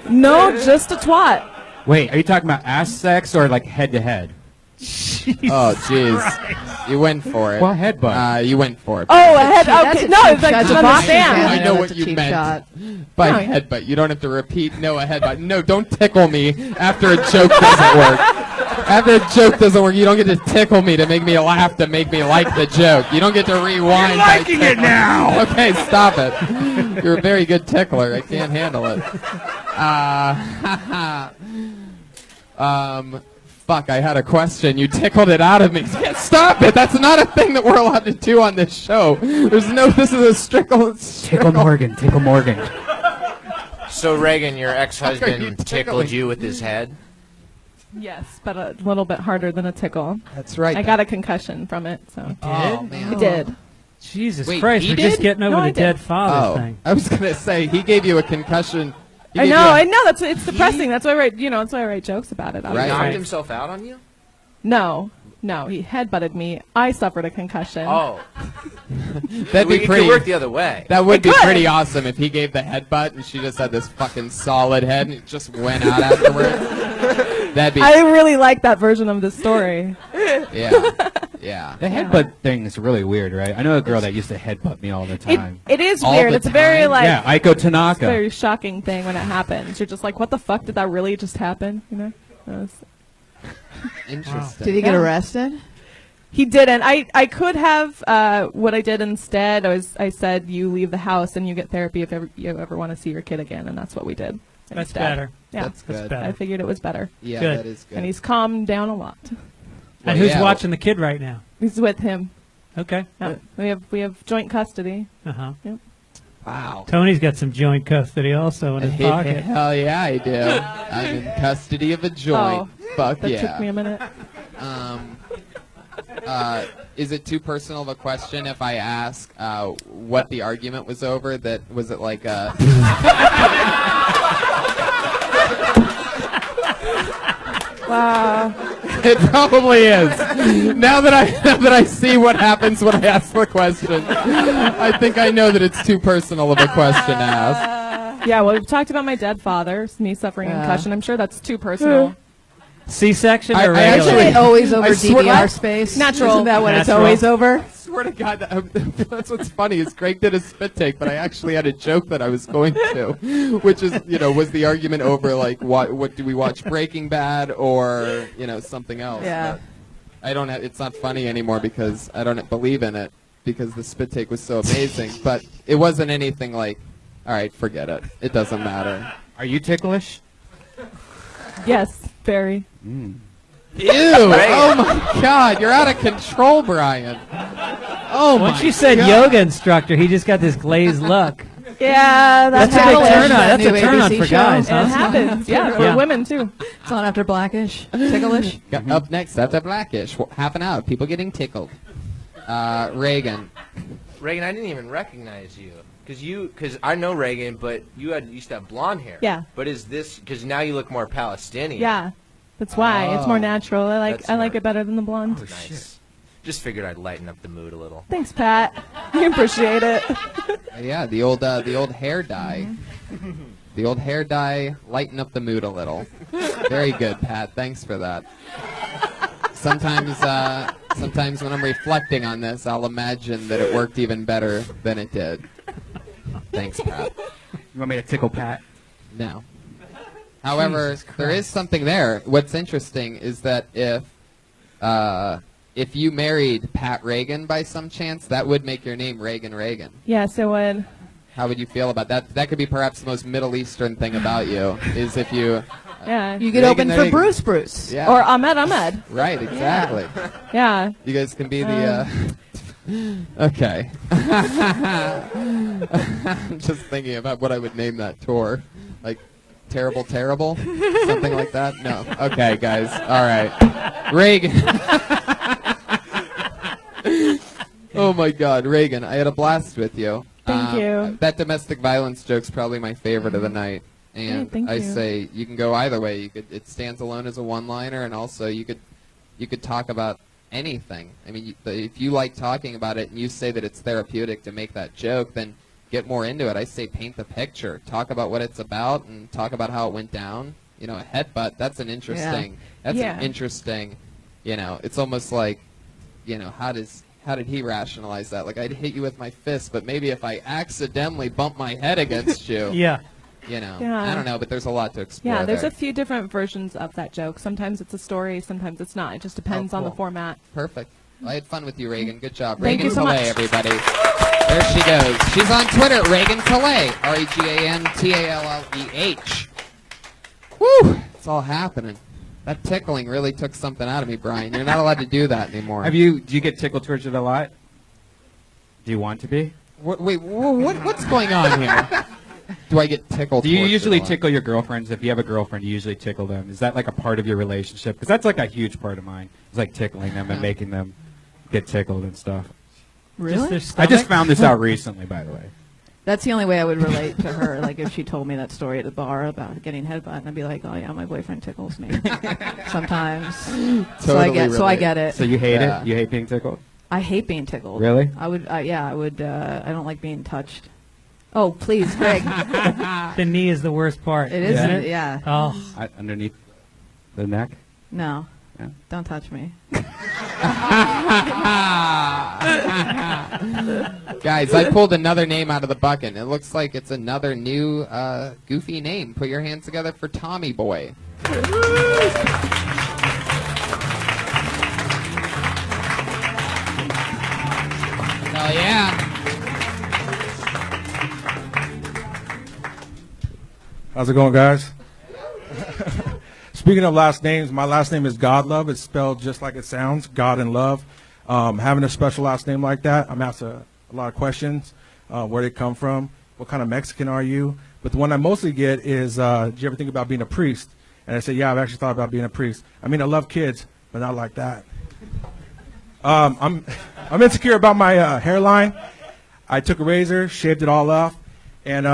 No, just a twat. Wait, are you talking about ass sex or like head to head? Oh, jeez. You went for it. Well, headbutt. You went for it. Oh, a head. That's Okay, a no, cheap it's like shot. to That's a understand. cheap I shot. know That's what a you cheap meant shot. By No. headbutt. You don't have to repeat no a headbutt. No, don't tickle me after a joke doesn't work. After a joke doesn't work, you don't get to tickle me to make me laugh to make me like the joke. You don't get to rewind. You're liking it now. Okay, stop it. You're a very good tickler. I can't handle it. Fuck, I had a question. You tickled it out of me. Stop it. That's not a thing that we're allowed to do on this show. This is a Tickle Morgan. Tickle Morgan. So Regan, your Fuck are you ex-husband tickling? tickled you with his head. Yes, but a little bit harder than a tickle. That's right. I got a concussion from it, so Oh, man. I did. Jesus Wait, Christ, he we're just did? getting over No, the I did. dead father Oh, thing. I was gonna say he gave you a concussion. He I gave know, you a- I know. It's depressing. That's why I write. That's why I write jokes about it. He Right. knocked himself out on you? No, he headbutted me. I suffered a concussion. Oh. That'd be It pretty. could work the other way. That would It be could. pretty awesome if he gave the headbutt and she just had this fucking solid head and it just went out afterwards. That'd be I really like that version of the story. yeah. The headbutt thing is really weird, right? I know a girl that used to headbutt me all the time. It is All weird. the It's a very time? like yeah, Aiko it's a Tanaka. very shocking thing when it happens. You're just like, what the fuck did that really just happen? Interesting. Did he get Yeah. arrested? He didn't. I could have. What I did instead, I said you leave the house and you get therapy if you ever want to see your kid again, and that's what we did. That's instead. better. Yeah, That's good. better. I figured it was better, Yeah, Good. that is good. and he's calmed down a lot. And who's yeah. watching the kid right now? He's with him. Okay. Yeah. We have joint custody. Uh-huh. Wow. Tony's got some joint custody also in his pocket. Hell yeah, I do. I'm in custody of a joint. Fuck That yeah. took me a minute. Is it too personal of a question if I ask what the argument was over? That was it like a? Wow. It probably is. Now that I see what happens when I ask the question, I think I know that it's too personal of a question to ask. Yeah, well, we've talked about my dead father, me suffering a concussion. I'm sure that's too personal. C-section I or regular? actually- Isn't it always over I swear- DVR space? Natural. Isn't that what it's Natural. always over? Swear to God, that's what's funny is Greg did a spit take, but I actually had a joke that I was going to, which is, was the argument over like what do we watch Breaking Bad or something else? Yeah. But I don't have. It's not funny anymore because I don't believe in it because the spit take was so amazing, but it wasn't anything like, all right, forget it. It doesn't matter. Are you ticklish? Yes, very. Ew! Oh my God, you're out of control, Brian. Oh my Once you said God. yoga instructor, he just got this glazed look. Yeah, That's a big Ticklish, turn on. that That's a new turn on ABC for show. guys, It huh? happens. Yeah, for Yeah. women too. It's on after Blackish. Ticklish. Up next, after Blackish, half an hour, people getting tickled. Regan. Regan, I didn't even recognize you. Because I know Regan, but you used to have blonde hair. Yeah. But is this, because now you look more Palestinian. Yeah, that's why it's more Oh. natural. I like That's I like smart. it better than the blonde. Nice. Just figured I'd lighten up the mood a little. Thanks, Pat. I appreciate it. Yeah, the old hair dye. The old hair dye lighten up the mood a little. Very good, Pat. Thanks for that. Sometimes when I'm reflecting on this, I'll imagine that it worked even better than it did. Thanks, Pat. You want me to tickle Pat? No. However, there is something there. What's interesting is that if you married Pat Regan by some chance, that would make your name Regan. Yes, it would. How would you feel about that? That could be perhaps the most Middle Eastern thing about you, is if you... Yeah. You could Regan open for Regan. Bruce. Yeah. Or Ahmed. Right, exactly. Yeah. You guys can be the... Okay. I'm just thinking about what I would name that tour. Like, Terrible? Something like that? No. Okay, guys. All right. Regan. Oh, my God. Regan, I had a blast with you. Thank you. That domestic violence joke's probably my favorite of the night. And thank I you. say you can go either way. It stands alone as a one-liner, and also you could talk about anything. I mean, if you like talking about it and you say that it's therapeutic to make that joke, then get more into it. I say paint the picture. Talk about what it's about and talk about how it went down. You know, a headbutt, that's an interesting, that's Yeah. an interesting, you know, it's almost like, you know, how did he rationalize that? Like, I'd hit you with my fist, but maybe if I accidentally bump my head against you, Yeah. you know, Yeah. I don't know, but there's a lot to explore. Yeah, there's there. a few different versions of that joke. Sometimes it's a story, sometimes it's not. It just depends on the cool. format. Perfect. I had fun with you, Regan. Good job. Thank Regan you so Tali, much. everybody. There she goes. She's on Twitter, Regan Tali, ReganTalleh. Woo! It's all happening. That tickling really took something out of me, Brian. You're not allowed to do that anymore. Do you get tickled towards it a lot? Do you want to be? What's going on here? Do I get tickled? Do you towards it usually a lot? tickle your girlfriends? If you have a girlfriend, you usually tickle them. Is that like a part of your relationship? Because that's like a huge part of mine. It's like tickling them and making them get tickled and stuff. Just their I just stomach? found this out recently, by the way. That's the only way I would relate to her. Like if she told me that story at the bar about getting headbutt, and I'd be like, "Oh yeah, my boyfriend tickles me sometimes." So I Totally get it. So you hate Yeah. it? You hate being tickled? I hate being tickled. Really? I would. Yeah, I would. I don't like being touched. Oh please, Greg. The knee is the worst part. It is. Yeah. Isn't it? Yeah. Oh. Underneath the neck? No. Yeah. Don't touch me. Guys, I pulled another name out of the bucket. It looks like it's another new goofy name. Put your hands together for Tommy Boy. Hell yeah. How's it going, guys? Speaking of last names, my last name is Godlove. It's spelled just like it sounds, God and love. Having a special last name like that, I'm asked a lot of questions. Where they come from, what kind of Mexican are you? But the one I mostly get is, do you ever think about being a priest? And I say, yeah, I've actually thought about being a priest. I mean, I love kids, but not like that. I'm insecure about my hairline. I took a razor, shaved it all off. And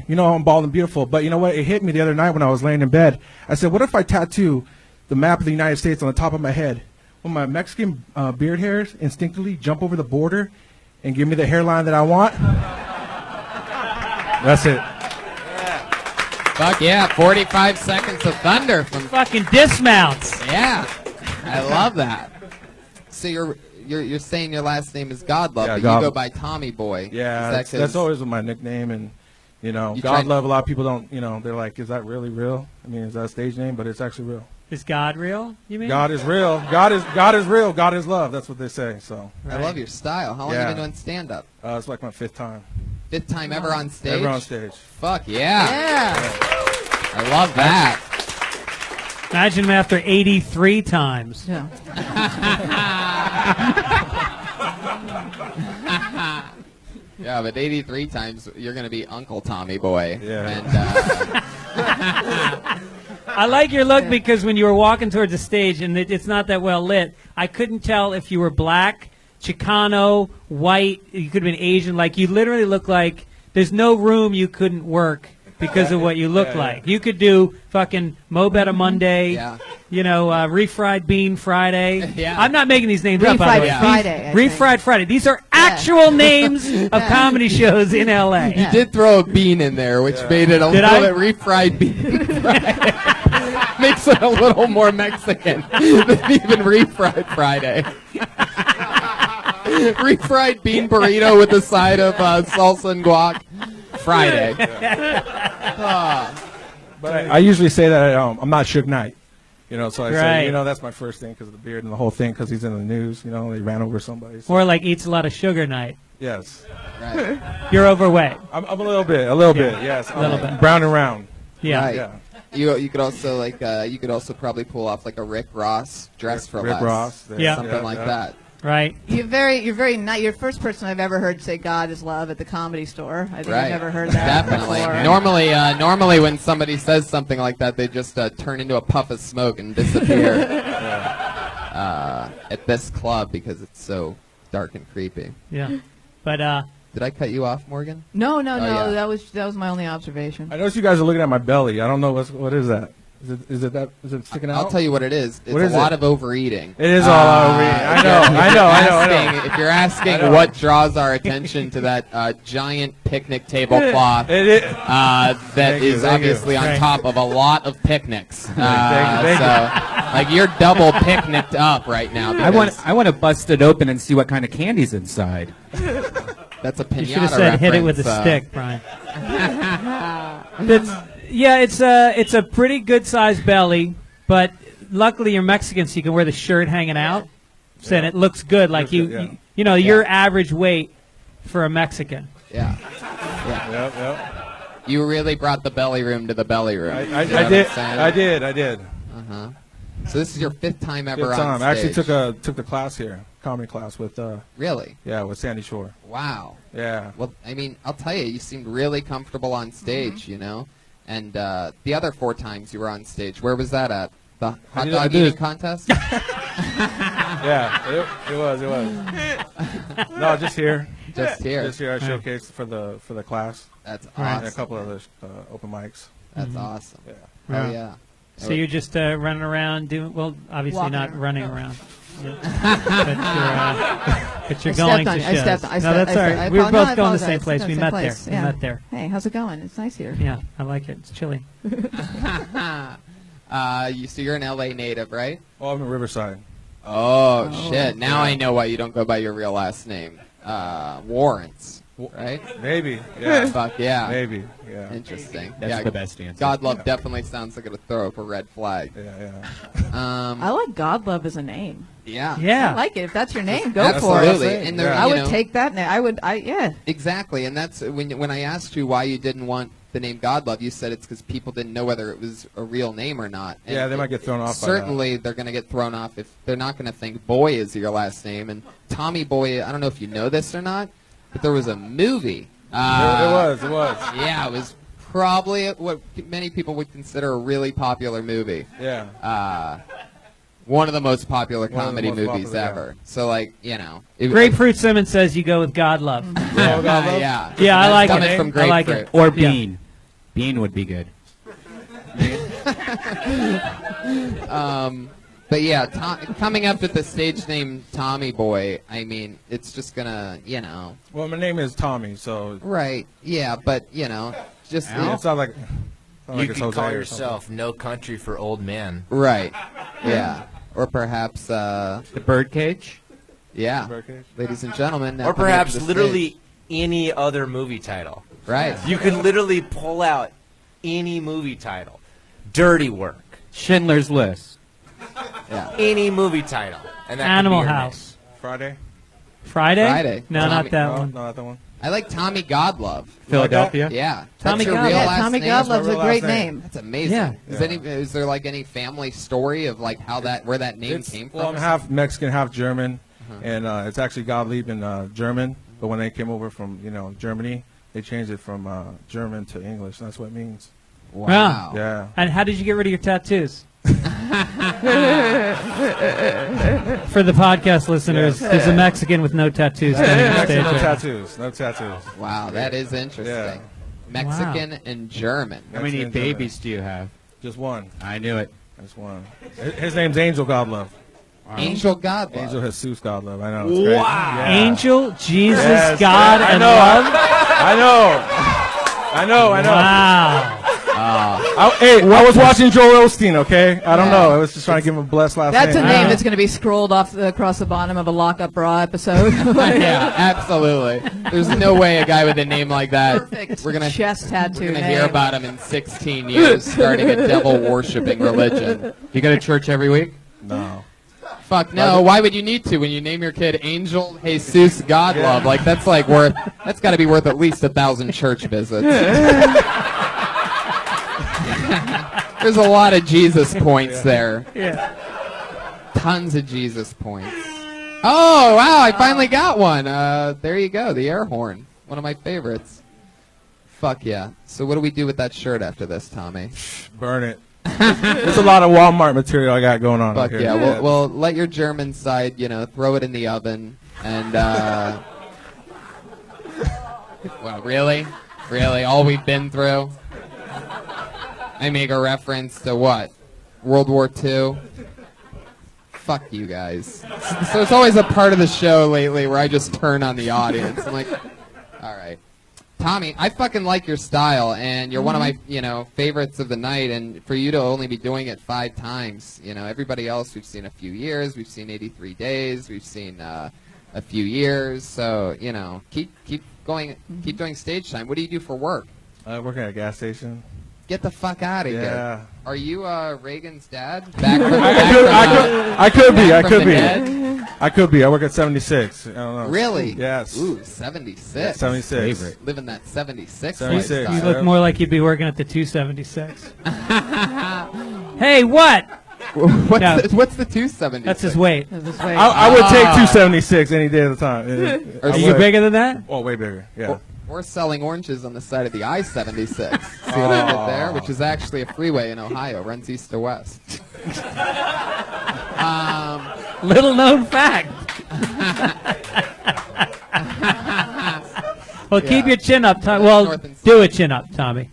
you know, I'm bald and beautiful. But you know what? It hit me the other night when I was laying in bed. I said, what if I tattoo the map of the United States on the top of my head? Will my Mexican beard hairs instinctively jump over the border and give me the hairline that I want? That's it. Fuck yeah, 45 seconds of thunder from... Fucking dismounts. Yeah, I love that. So you're saying your last name is Godlove, Yeah, but God- you go by Tommy Boy. Yeah, Is that that's 'cause- always my nickname. And, you know, You God tried- love, a lot of people don't, you know, they're like, is that really real? I mean, is that a stage name? But it's actually real. Is God real, you mean? God is real. God is real. God is love. That's what they say. So I love your style. How long Yeah. have you been doing stand-up? it's like my 5th time. 5th time ever on stage? Ever on stage. Fuck yeah. Yeah. I love that. Imagine him after 83 times. Yeah. Yeah, but 83 times you're going to be Uncle Tommy Boy. Yeah. And I like your look because when you were walking towards the stage and it's not that well lit, I couldn't tell if you were black, Chicano, white, you could have been Asian. Like, you literally look like there's no room you couldn't work because of what you look like. You could do fucking Mo Better Monday, Yeah. you know, Refried Bean Friday. Yeah. I'm not making these names up, by the way. Refried Friday, I think. Refried Friday. These are actual names of comedy shows in L.A. you did throw a bean in there, which made it a Did little I? bit refried bean. Makes it a little more Mexican than even refried Friday. Refried bean burrito with a side of salsa and guac. Friday. But I usually say that I'm not Suge Knight. You know, so I Right. say, you know, that's my first thing because of the beard and the whole thing because he's in the news. You know, they ran over somebody. So. Or like eats a lot of sugar night. Yes. Right. You're overweight. I'm a little bit, yes. A little bit. Brown and round. Yeah. Right. Yeah. You could also you could also probably pull off like a Rick Ross dress for Rick less. Ross. Yeah. Something like that. Right. You're very not. You're the first person I've ever heard say "God is love" at the Comedy Store. I think Right. I've never heard that Definitely. before. Normally when somebody says something like that, they just turn into a puff of smoke and disappear at this club because it's so dark and creepy. Yeah. But Did I cut you off, Morgan? No, yeah. that was my only observation. I noticed you guys are looking at my belly. I don't know what is that. Is it sticking out? I'll tell you what it is. It's What is a lot it? of overeating. It is all over. I know. If you're asking what draws our attention to that giant picnic tablecloth that Thank you, is thank you. obviously on top of a lot of picnics. Thank you. Like you're double picnicked up right now. I want to bust it open and see what kind of candy's inside. That's a pinata You should have said hit it with a reference, stick, Brian. It's a pretty good sized belly, but luckily you're Mexican, so you can wear the shirt hanging out, and it looks good. Like you know, your average weight for a Mexican. Yeah. Yep. You really brought the belly room to the belly room. I did. Uh-huh. So this is your 5th time ever Good on time. I actually stage. took the class here, comedy class with Really? with Sandy Shore. Wow. Yeah. Well, I mean, I'll tell you, you seemed really comfortable on stage, you know? And the other 4 times you were on stage, where was that at? The hot dog eating contest? Yeah, it was. No, just here. Just here. Just here. I showcased for the class. That's And awesome. a couple other open mics. That's awesome. Yeah. Oh, yeah. So you're just running around doing obviously Walking not around. running Oh. around. But you're I going stepped on to you. shows. I stepped on- I No, stepped- that's I all stepped- right. I We were apo- no, both I going to the same apologize. place. We Same met place. there. Yeah. We met there. Hey, how's it going? It's nice here. Yeah, I like it. It's chilly. So you're an LA native, right? Oh, I'm in Riverside. Oh, shit. Now I know why you don't go by your real last name. Warrants, right? Maybe. Yeah. Fuck yeah. Maybe. Yeah. Interesting. That's yeah, the best answer. God love definitely sounds like it'll throw up a red flag. Yeah. I like God Love as a name. Yeah. Yeah. I like it. If that's your name, go Absolutely. for it. And Yeah. I you would know, take that name. Yeah. Exactly, and that's when I asked you why you didn't want the name Godlove, you said it's because people didn't know whether it was a real name or not. And Yeah, they might get thrown off by that. Certainly, they're going to get thrown off if they're not going to think Boy is your last name. And Tommy Boy, I don't know if you know this or not, but there was a movie. It was. Yeah, it was probably what many people would consider a really popular movie. Yeah. One of the most popular One of the comedy most movies popular, yeah. ever. So, like, you know. Grapefruit Simmons says you go with God Love. Yeah. Yeah, I like Coming it. from I like grapefruit. it. Or Yeah. Bean. Bean would be good. But yeah, coming up with the stage name Tommy Boy, I mean, it's just gonna, you know. Well, my name is Tommy, so Right. Yeah, but you know, just it's not like. You it's could Jose call or yourself No Country for Old Men. right. Yeah. Or perhaps, The Birdcage? yeah, something. ladies and gentlemen. now Or coming up perhaps to the literally stage. any other movie title. Right. You can literally pull out any movie title. Dirty Work. Schindler's List. Yeah. Any movie title. And that could Animal be your House. Friday? Friday? Friday. No, Tommy- not that No, one. not that one. I like Tommy Godlove. Philadelphia? Yeah. Tommy That's your Godlove. real Yeah, last Tommy name? Godlove's my a real great last name. name. That's amazing. Yeah. Is there like any family story of like how where that name came from? Well, I'm half Mexican, half German, and it's actually Gottlieb in German. But when they came over from Germany, they changed it from German to English. That's what it means. Wow. Yeah. And how did you get rid of your tattoos? For the podcast listeners, there's a Mexican with no tattoos standing on stage. Mexican, no right now. tattoos. No tattoos. Wow, that is interesting. Yeah. Mexican and German. How many Mexican, German. babies do you have? Just one. I knew it. Just one. His name's Angel Godlove. Angel Godlove. Angel Jesus Godlove. I know. It's great. Yeah. Angel, Jesus, Yes, God, I and know. love. I know. Wow. I was watching Joel Osteen, okay? I don't know. I was just trying to give him a blessed last That's a name. name that's going to be scrolled off across the bottom of a Lock Up Raw episode. Yeah, absolutely. There's no way a guy with a name like that. Perfect We're gonna chest tattoo. We're gonna name. hear about him in 16 years, starting a devil worshipping religion. You go to church every week? No. Fuck no! Why would you need to when you name your kid Angel Jesus Godlove? Like that's got to be worth at least 1,000 church visits. There's a lot of Jesus points there. Yeah. Tons of Jesus points. Oh, wow, I finally got one. There you go, the air horn. One of my favorites. Fuck yeah. So what do we do with that shirt after this, Tommy? Burn it. There's a lot of Walmart material I got going on. Fuck here. yeah. Well, let your German side, throw it in the oven. And, well, really? Really? All we've been through? I make a reference to what? World War II? Fuck you guys. So it's always a part of the show lately where I just turn on the audience. I'm like, all right. Tommy, I fucking like your style, and you're one of my, favorites of the night, and for you to only be doing it 5 times, everybody else we've seen a few years, we've seen 83 days, we've seen a few years, so, keep going, keep doing stage time. What do you do for work? Working at a gas station. Get the fuck out of Yeah. here. Are you Regan's dad? I could be. Back from the dead? I could be. I work at 76. I don't know. Really? Yes. Ooh, 76. Yeah, 76. Living that 76 76. You lifestyle. look more like you'd be working at the 276. Hey, what? What's, No. what's the 276? That's his weight. I would take 276 any day of the time. Are Are you bigger than that? Oh, way bigger. Yeah. We're selling oranges on the side of the I-76. See what I did there? Which is actually a freeway in Ohio. Runs east to west. Little known fact. Well, keep your chin up, Tommy. Well, North and do a chin up, Tommy.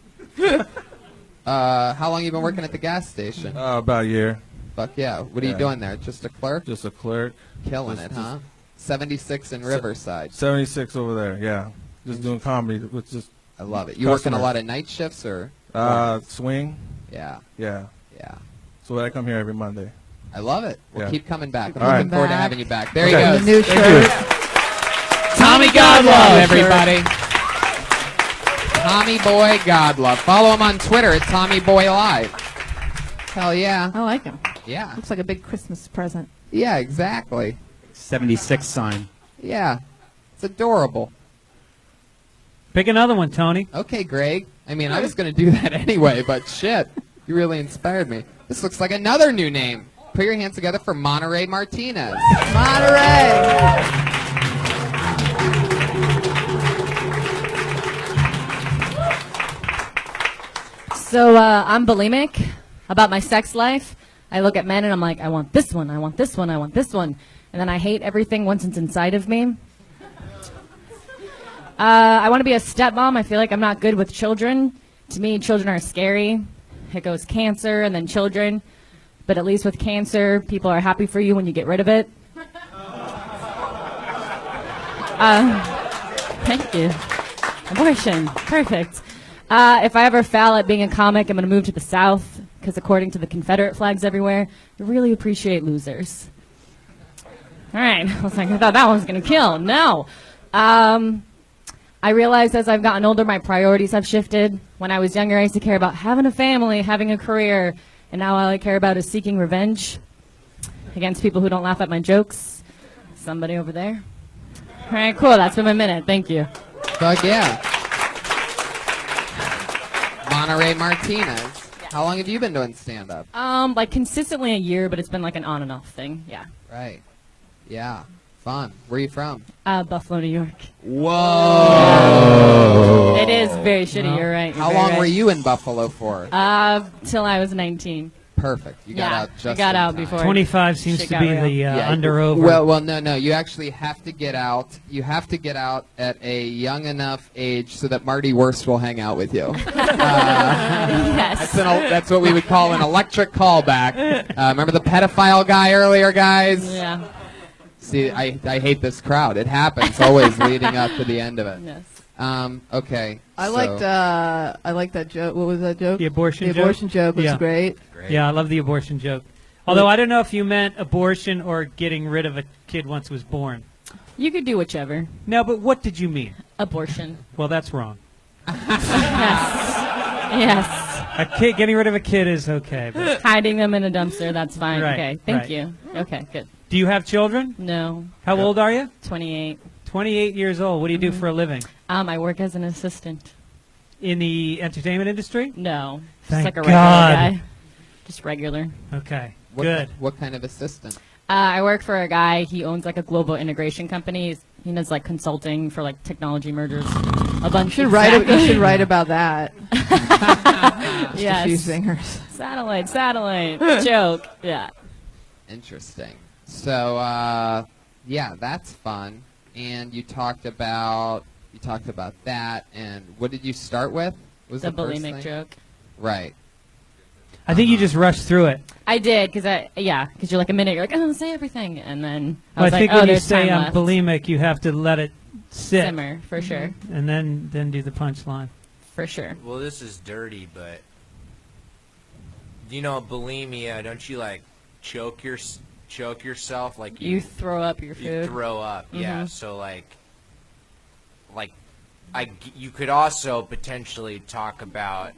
How long you been working at the gas station? About a year. Fuck yeah. What are you Yeah. doing there? Just a clerk? Just a clerk. Killing it, huh? 76 in Riverside. 76 over there. Yeah. Just doing comedy with just I love it. You working a Customers. lot of night shifts or? swing. Yeah, Yeah. yeah. So I come here every Monday. I love it. We'll Yeah. keep coming back. I'm All looking right. forward to Back. having you back. There Okay. he The goes. new shirt. Tommy Godlove, everybody. Tommy Boy Godlove. Follow him on Twitter at Tommy Boy Live. Hell yeah. I like him. Yeah. Looks like a big Christmas present. Yeah, exactly. 76 sign. Yeah. It's adorable. Pick another one, Tony. Okay, Greg. I mean, I was going to do that anyway, but shit. You really inspired me. This looks like another new name. Put your hands together for Monterey Martinez. Monterey. So I'm bulimic about my sex life. I look at men and I'm like, I want this one, I want this one, I want this one. And then I hate everything once it's inside of me. I want to be a stepmom. I feel like I'm not good with children. To me, children are scary. It goes cancer and then children. But at least with cancer, people are happy for you when you get rid of it. Thank you. Abortion. Perfect. If I ever fail at being a comic, I'm going to move to the South, because according to the Confederate flags everywhere, they really appreciate losers. All right. I was like, I thought that one was going to kill. No. I realized as I've gotten older, my priorities have shifted. When I was younger, I used to care about having a family, having a career, and now all I care about is seeking revenge against people who don't laugh at my jokes. Somebody over there. All right, cool. That's been my minute. Thank you. Fuck yeah. Monterey Martinez. How long have you been doing stand-up? Like consistently a year, but it's been like an on and off thing. Yeah. Right. Yeah. Fun. Where are you from? Buffalo, New York. Whoa. It is very shitty. You're right. How long were you in Buffalo for? Till I was 19. Perfect. You got Yeah, out just I got in out time. before. 25 seems Shit to got be real. the Yeah, under over. Well, no. You actually have to get out. You have to get out at a young enough age so that Marty Worst will hang out with you. Yes. That's what we would call an electric callback. Remember the pedophile guy earlier, guys? Yeah. See, I hate this crowd. It happens always leading up to the end of it. Yes. Okay. I so- liked that joke. What was that joke? The abortion The joke? abortion joke was Yeah. great. Yeah, I love the abortion joke. Although I don't know if you meant abortion or getting rid of a kid once was born. You could do whichever. No, but what did you mean? Abortion. Well, that's wrong. Yes. A kid getting rid of a kid is okay. But Hiding them in a dumpster, that's fine. Right, Okay. Thank right. you. Okay, good. do you have children? No. How old are you? 28. 28 years old. What do you do for a living? I work as an assistant. In the entertainment industry? No. Thank Just like a regular God. guy. Just regular. Okay. What, Good. What kind of assistant? I work for a guy. He owns like a global integration company. He does like consulting for like technology mergers. A bunch. You should write about that. Just a few Yes. singers. Satellite. Joke. Yeah. Interesting. So, yeah, that's fun. And you talked about that. And what did you start with? Was The first bulimic thing? joke. Right. I think you just rushed through it. I did because you're like a minute, you're like, oh, say everything, and then I Well, was I think like, oh, when you there's say time I'm left. bulimic, you have to let it sit Simmer for sure, and then do the punchline. for sure. Well, this is dirty, but you know, bulimia. Don't you like choke yourself? Like You throw up your you food. throw up. Yeah. Mhm. So you could also potentially talk about.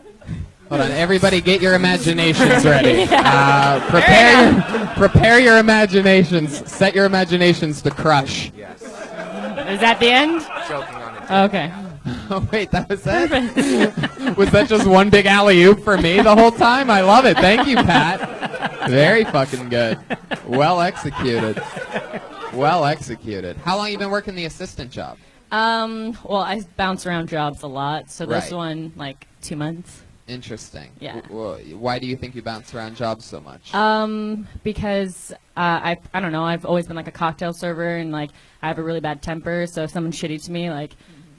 Hold on, everybody, get your imaginations ready. Prepare your imaginations. Set your imaginations to crush. Yes. Is that the end? Choking on it. Okay. Oh wait, that was it. Was that just one big alley oop for me the whole time? I love it. Thank you, Pat. Very fucking good. Well executed. Well executed. How long you been working the assistant job? Well, I bounce around jobs a lot, so this Right. one, like 2 months. Interesting. Yeah. Why do you think you bounce around jobs so much? Because I don't know, I've always been like a cocktail server, and like I have a really bad temper, so if someone's shitty to me, like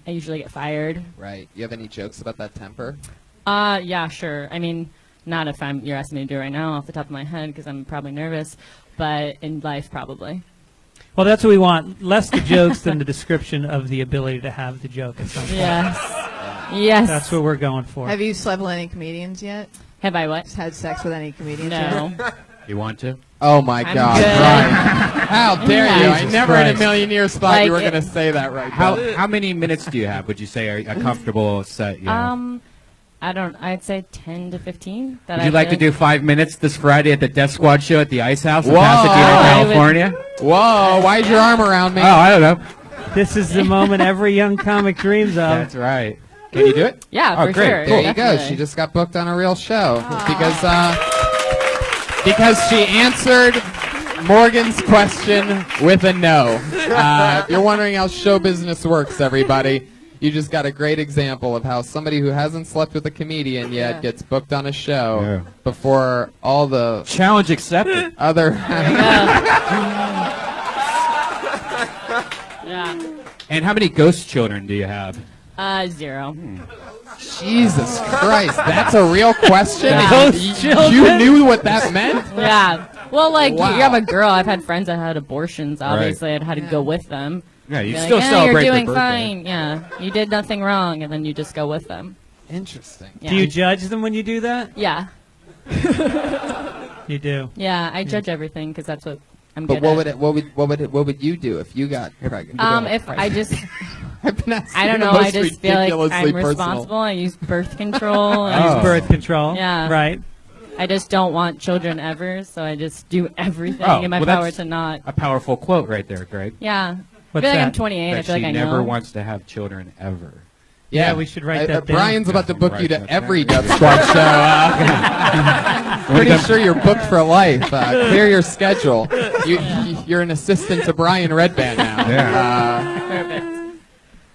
I usually get fired. Right. You have any jokes about that temper? Yeah, sure. I mean, not if you're asking me to do it right now off the top of my head, because I'm probably nervous, but in life probably. Well, that's what we want. Less the jokes than the description of the ability to have the joke at some point. Yes. Yes. That's what we're going for. Have you slept with any comedians yet? Have I what? Had sex with any comedians No. yet? You want to? Oh my I'm God, good. Brian! How dare you? I Jesus never in a Christ. million years thought Like you were it- going to say that right now. How many minutes do you have? Would you say are a comfortable set? You have? I'd say 10 to 15. Would you like to do 5 minutes this Friday at the Death Squad show at the Ice House in Whoa. Pasadena, I would- California? Whoa! Why'd your arm around me? Oh, I don't know. This is the moment every young comic dreams of. That's right. Can you do it? Yeah, Oh, for great. sure. There you go. Definitely. She just got booked on a real show because she answered Morgan's question with a no. If you're wondering how show business works, everybody, you just got a great example of how somebody who hasn't slept with a comedian yet Yeah. gets booked on a show Yeah. before all the Challenge accepted. other. Yeah. And how many ghost children do you have? 0. Jesus Christ, that's a real question. Ghost You children? knew what that meant? Yeah. Well, like, Wow. you have a girl. I've had friends that had abortions. Obviously, I'd had to go with them. Yeah, you Be like, still "Yeah, celebrate you're their doing birthday. fine. Yeah. You did nothing wrong, and then you just go with them. Interesting. Yeah. Do you judge them when you do that? Yeah. You do. Yeah, I judge everything because that's what I'm But good what at. would you do if you got pregnant? If I just, I've been asking I don't the know, I most just feel like ridiculously I'm personal. responsible. I use birth control. Use Oh. birth control. Yeah. Right. I just don't want children ever, so I just do everything Oh, in my well, power that's to not. A powerful quote right there, Greg. Yeah. What's I feel like I'm that? 28. I That feel like she I never know. wants to have children ever. Yeah, we should write that down. Brian's about to book you Right, to that's every right. Death Squad show. Pretty sure you're booked for life. Clear your schedule. You're an assistant to Brian Redband now. Perfect.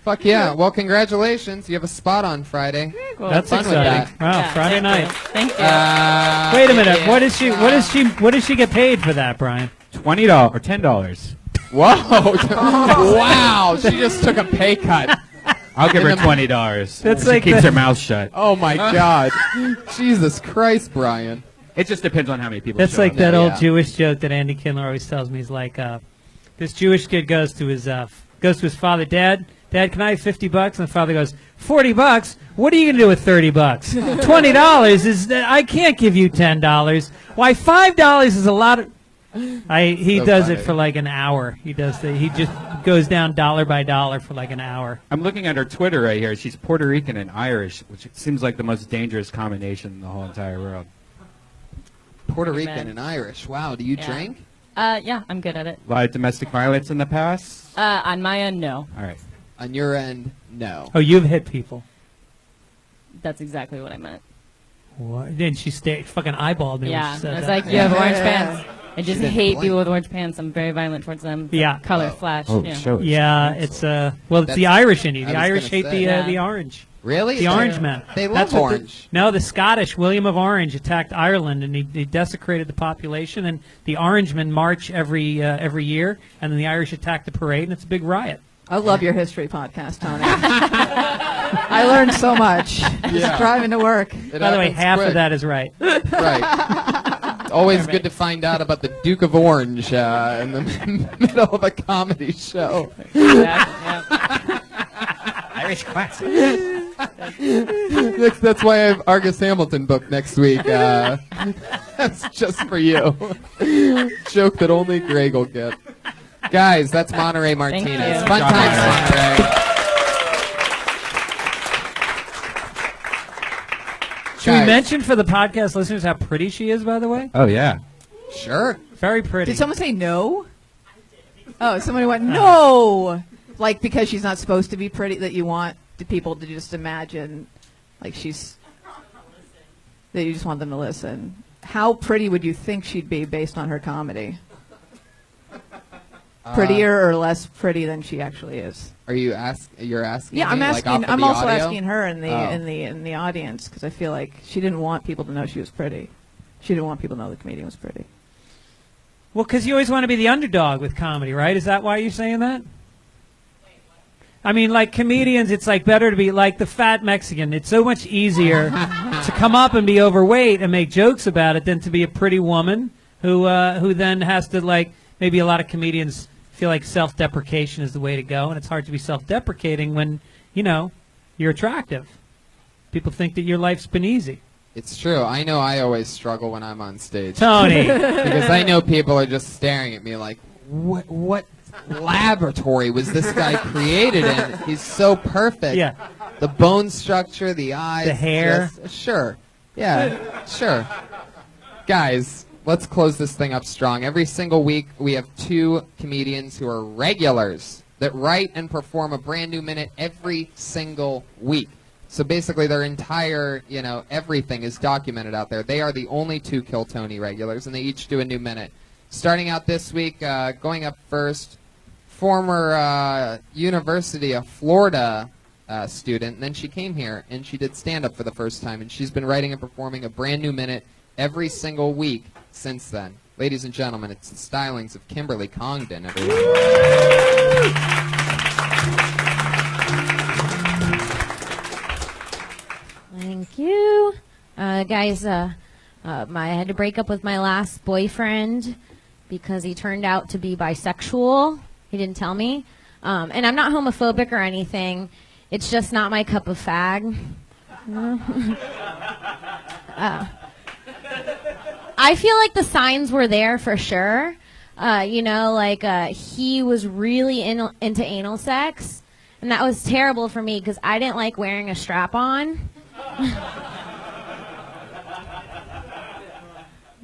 Fuck yeah. Well, congratulations. You have a spot on Friday. Cool. That's Fun with exciting. Wow, Yeah, Friday thank you. night. Thank you. Wait a minute. yeah. What does she get paid for that, Brian? $20 or $10. Whoa. Wow. She just took a pay cut. I'll give her In the- $20. That's she like keeps the- her mouth shut. Oh, my God. Jesus Christ, Brian. It just depends on how many people. That's show like up. that Yeah, old yeah. Jewish joke that Andy Kindler always tells me. He's like, this Jewish kid goes to his father, Dad, can I have $50? And the father goes, $40? What are you gonna do with $30? $20 is I can't give you $10. Why $5 is a lot of. He So does funny. it for like an hour. He just goes down dollar by dollar for like an hour. I'm looking at her Twitter right here. She's Puerto Rican and Irish, which seems like the most dangerous combination in the whole entire world. Puerto Rican Amen. and Irish. Wow. Do you Yeah. drink? Yeah, I'm good at it. A lot of domestic violence in the past. On my end, no. All right. On your end, no. Oh, you've hit people. That's exactly what I meant. What? Then she fucking eyeballed me. when Yeah, she said it's that. like you have orange pants. I just didn't hate blink. people with orange pants. I'm very violent towards them. The Yeah. color flash. Oh, yeah. show us. Yeah, it's well, it's the That's- Irish in you. I The was Irish gonna hate say. Yeah. the orange. Really? The Orange Men. They That's love what the- orange. No, the Scottish William of Orange attacked Ireland, and he desecrated the population. And the Orangemen march every year, and then the Irish attack the parade, and it's a big riot. I love your history podcast, Tony. I learned so much just driving to work. By the way, half of that is right. Right. It's always good to find out about the Duke of Orange in the middle of a comedy show. Irish classic. That's why I have Argus Hamilton booked next week. That's just for you. Joke that only Greg will get. Guys, that's Monterey Martinez. you. Fun times, Monterey. Should we Guys. mention for the podcast listeners how pretty she is, by the way? Oh yeah. Sure. Very pretty. Did someone say no? Oh, somebody went no. Like because she's not supposed to be pretty, that you want the people to just imagine, like she's. That you just want them to listen. How pretty would you think she'd be based on her comedy? Prettier or less pretty than she actually is? Are you you're asking? Yeah, I'm me, asking. Like, off of I'm the also audio? asking her in the Oh. in the audience because I feel like she didn't want people to know she was pretty. She didn't want people to know the comedian was pretty. Well, because you always want to be the underdog with comedy, right? Is that why you're saying that? I mean, like comedians, it's like better to be like the fat Mexican. It's so much easier to come up and be overweight and make jokes about it than to be a pretty woman who then has to like. Maybe a lot of comedians feel like self-deprecation is the way to go, and it's hard to be self-deprecating when you're attractive. People think that your life's been easy. It's true. I know I always struggle when I'm on stage. Tony. Because I know people are just staring at me like, what laboratory was this guy created in? He's so perfect. Yeah. The bone structure, the eyes. The hair. Sure. Yeah, sure. Guys, let's close this thing up strong. Every single week, we have 2 comedians who are regulars that write and perform a brand new minute every single week. So basically, their entire, everything is documented out there. They are the only 2 Kill Tony regulars, and they each do a new minute. Starting out this week, going up first, former University of Florida student, and then she came here, and she did stand-up for the first time, and she's been writing and performing a brand new minute every single week since then. Ladies and gentlemen, it's the stylings of Kimberly Condon, everyone. Thank you. Guys, I had to break up with my last boyfriend because he turned out to be bisexual. He didn't tell me. And I'm not homophobic or anything. It's just not my cup of fag. I feel like the signs were there for sure. He was really into anal sex. And that was terrible for me because I didn't like wearing a strap-on.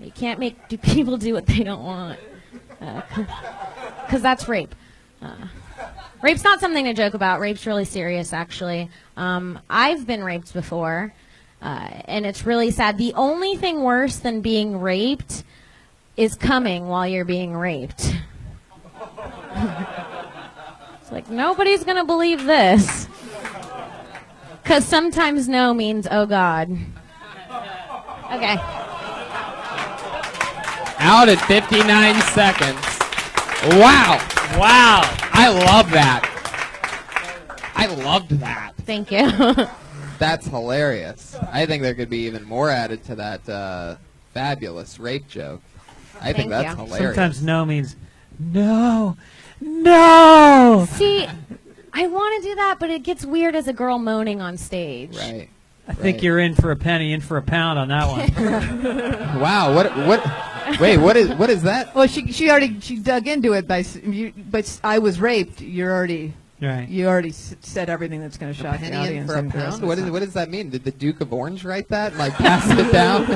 You can't make people do what they don't want. Because that's rape. Rape's not something to joke about. Rape's really serious, actually. I've been raped before, and it's really sad. The only thing worse than being raped is coming while you're being raped. It's like, nobody's going to believe this. Because sometimes no means, oh, God. Okay. Out at 59 seconds. Wow. Wow. I love that. I loved that. Thank you. That's hilarious. I think there could be even more added to that fabulous rape joke. I think Thank that's you. hilarious. Sometimes no means no. No. See, I want to do that, but it gets weird as a girl moaning on stage. Right. I think you're in for a penny, in for a pound on that one. Wow. Wait. What is that? Well, she already dug into it but I was raped. You already said everything that's going to shock the Penny in audience. for a and pound? that's What does that mean? Did the Duke of Orange write that? Like pass it down,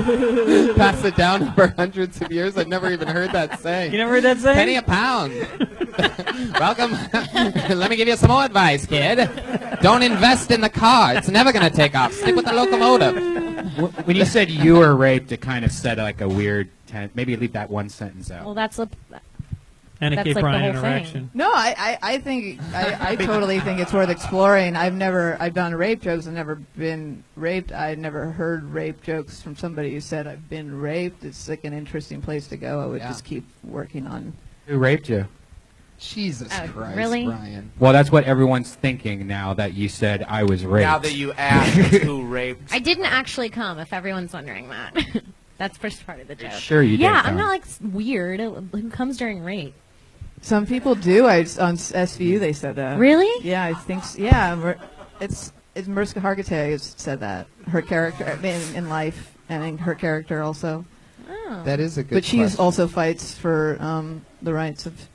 pass it down for hundreds of years? I've never even heard that saying. You never heard that saying? Penny a pound. Welcome. Let me give you some more advice, kid. Don't invest in the car. It's never going to take off. Stick with the locomotive. When you said you were raped, it kind of said like a weird maybe leave that one sentence out. Well, that's And it That's gave like the Brian whole an thing. erection. No, I totally think it's worth exploring. I've done rape jokes. I've never been raped. I've never heard rape jokes from somebody who said I've been raped. It's like an interesting place to go. I would just keep working on. Who raped you? Jesus Christ, really? Brian. Well, that's what everyone's thinking now that you said I was raped. Now that you asked who raped. I didn't actually come, if everyone's wondering that. That's first part of the joke. Sure you did Yeah, come. I'm not like weird. Who comes during rape? Some people do. On SVU they said that. Really? Yeah, I think. Yeah, it's Mariska Hargitay has said that. Her character in life and in her character also. Oh. That is a good But she question. also fights for the rights of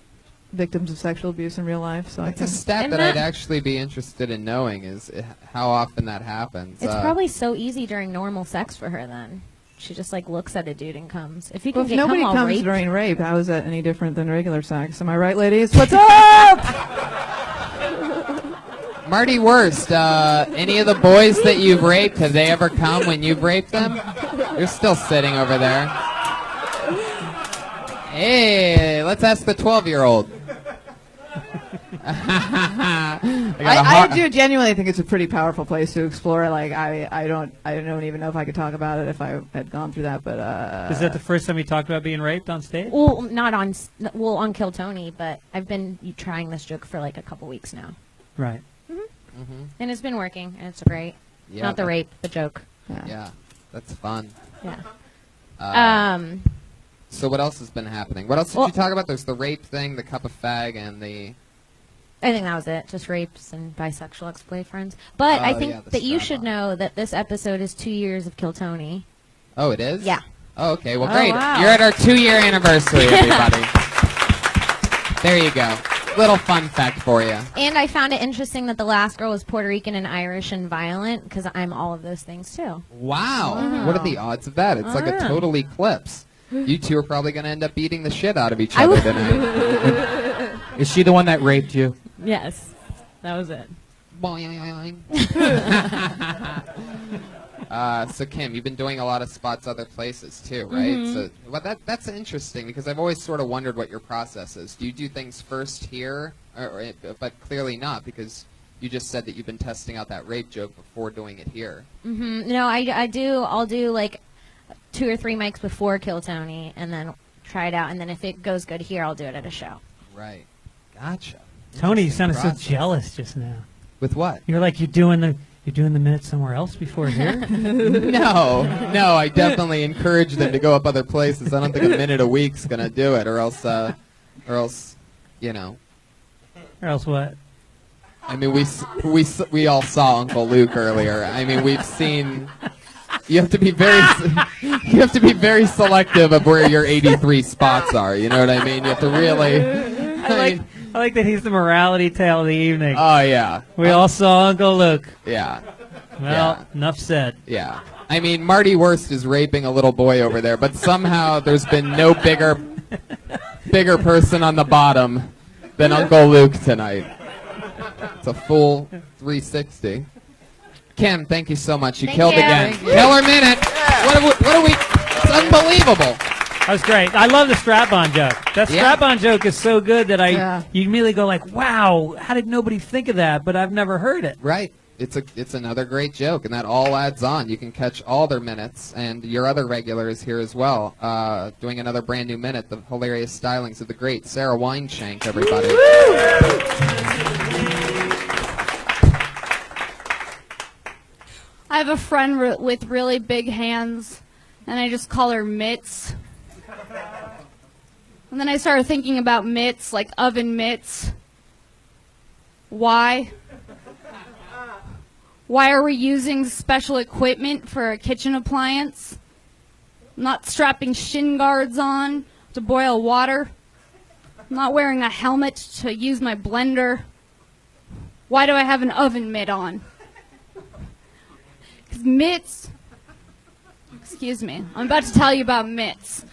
victims of sexual abuse in real life. So That's I a think stat And that that- I'd actually be interested in knowing is how often that happens. It's probably so easy during normal sex for her then. She just like looks at a dude and comes. If you can well, if get nobody come while comes raped, during rape, how is that any different than regular sex? Am I right, ladies? What's up? Marty Worst, any of the boys that you've raped, have they ever come when you've raped them? They're still sitting over there. Hey, let's ask the 12-year-old. I do genuinely think it's a pretty powerful place to explore. Like I don't even know if I could talk about it if I had gone through that. But Is that the first time you talked about being raped on stage? well, not on on Kill Tony, but I've been trying this joke for like a couple weeks now, Right. and it's been working, and it's great. Yeah, Not the that- rape, the joke. Yeah, that's fun. Yeah. So what else has been happening? What else did Well- you talk about? There's the rape thing, the cup of fag, and the... I think that was it. Just rapes and bisexual ex-boyfriends. But I Oh, think yeah, the that you strap should on. know that this episode is 2 years of Kill Tony. Oh, it is? Yeah. Oh, okay. Well, Oh, great. wow. You're at our 2-year anniversary, everybody. There you go. Little fun fact for you. And I found it interesting that the last girl was Puerto Rican and Irish and violent, because I'm all of those things too. Wow. What are the odds of that? It's like a Yeah. total eclipse. You two are probably going to end up beating the shit out of each I other w- tonight. Is she the one that raped you? Yes, that was it. So Kim, you've been doing a lot of spots other places too, right? Mhm. So that's interesting because I've always sort of wondered what your process is. Do you do things first here, but clearly not because you just said that you've been testing out that rape joke before doing it here. No, I do. I'll do like 2 or 3 mics before Kill Tony, and then try it out. And then if it goes good here, I'll do it at a show. Right. Gotcha. Tony, you Interesting sounded so process. jealous just now. With what? You're like you're doing the minute somewhere else before here. No, I definitely encourage them to go up other places. I don't think a minute a week's gonna do it, or else, you know. Or else what? I mean, we all saw Uncle Luke earlier. I mean, we've seen. You have to be very selective of where your 83 spots are. You know what I mean? You have to really. I like that he's the morality tale of the evening. Oh yeah. We all saw Uncle Luke. Yeah. Well, enough said. Yeah. I mean, Marty Worst is raping a little boy over there, but somehow there's been no bigger person on the bottom than Uncle Luke tonight. It's a full 360. Kim, thank you so much. You Thank killed you. again. Thank you. Killer minute. What are we? It's unbelievable. That was great. I love the strap-on joke. That Yeah. strap-on joke is so good that Yeah. you immediately go like, "Wow, how did nobody think of that?" But I've never heard it. Right. It's another great joke, and that all adds on. You can catch all their minutes, and your other regulars here as well, doing another brand new minute. The hilarious stylings of the great Sara Wineshank, everybody. I have a friend with really big hands, and I just call her Mitts. And then I started thinking about mitts, like oven mitts. Why? Why are we using special equipment for a kitchen appliance? I'm not strapping shin guards on to boil water. I'm not wearing a helmet to use my blender. Why do I have an oven mitt on? Because mitts, excuse me, I'm about to tell you about mitts.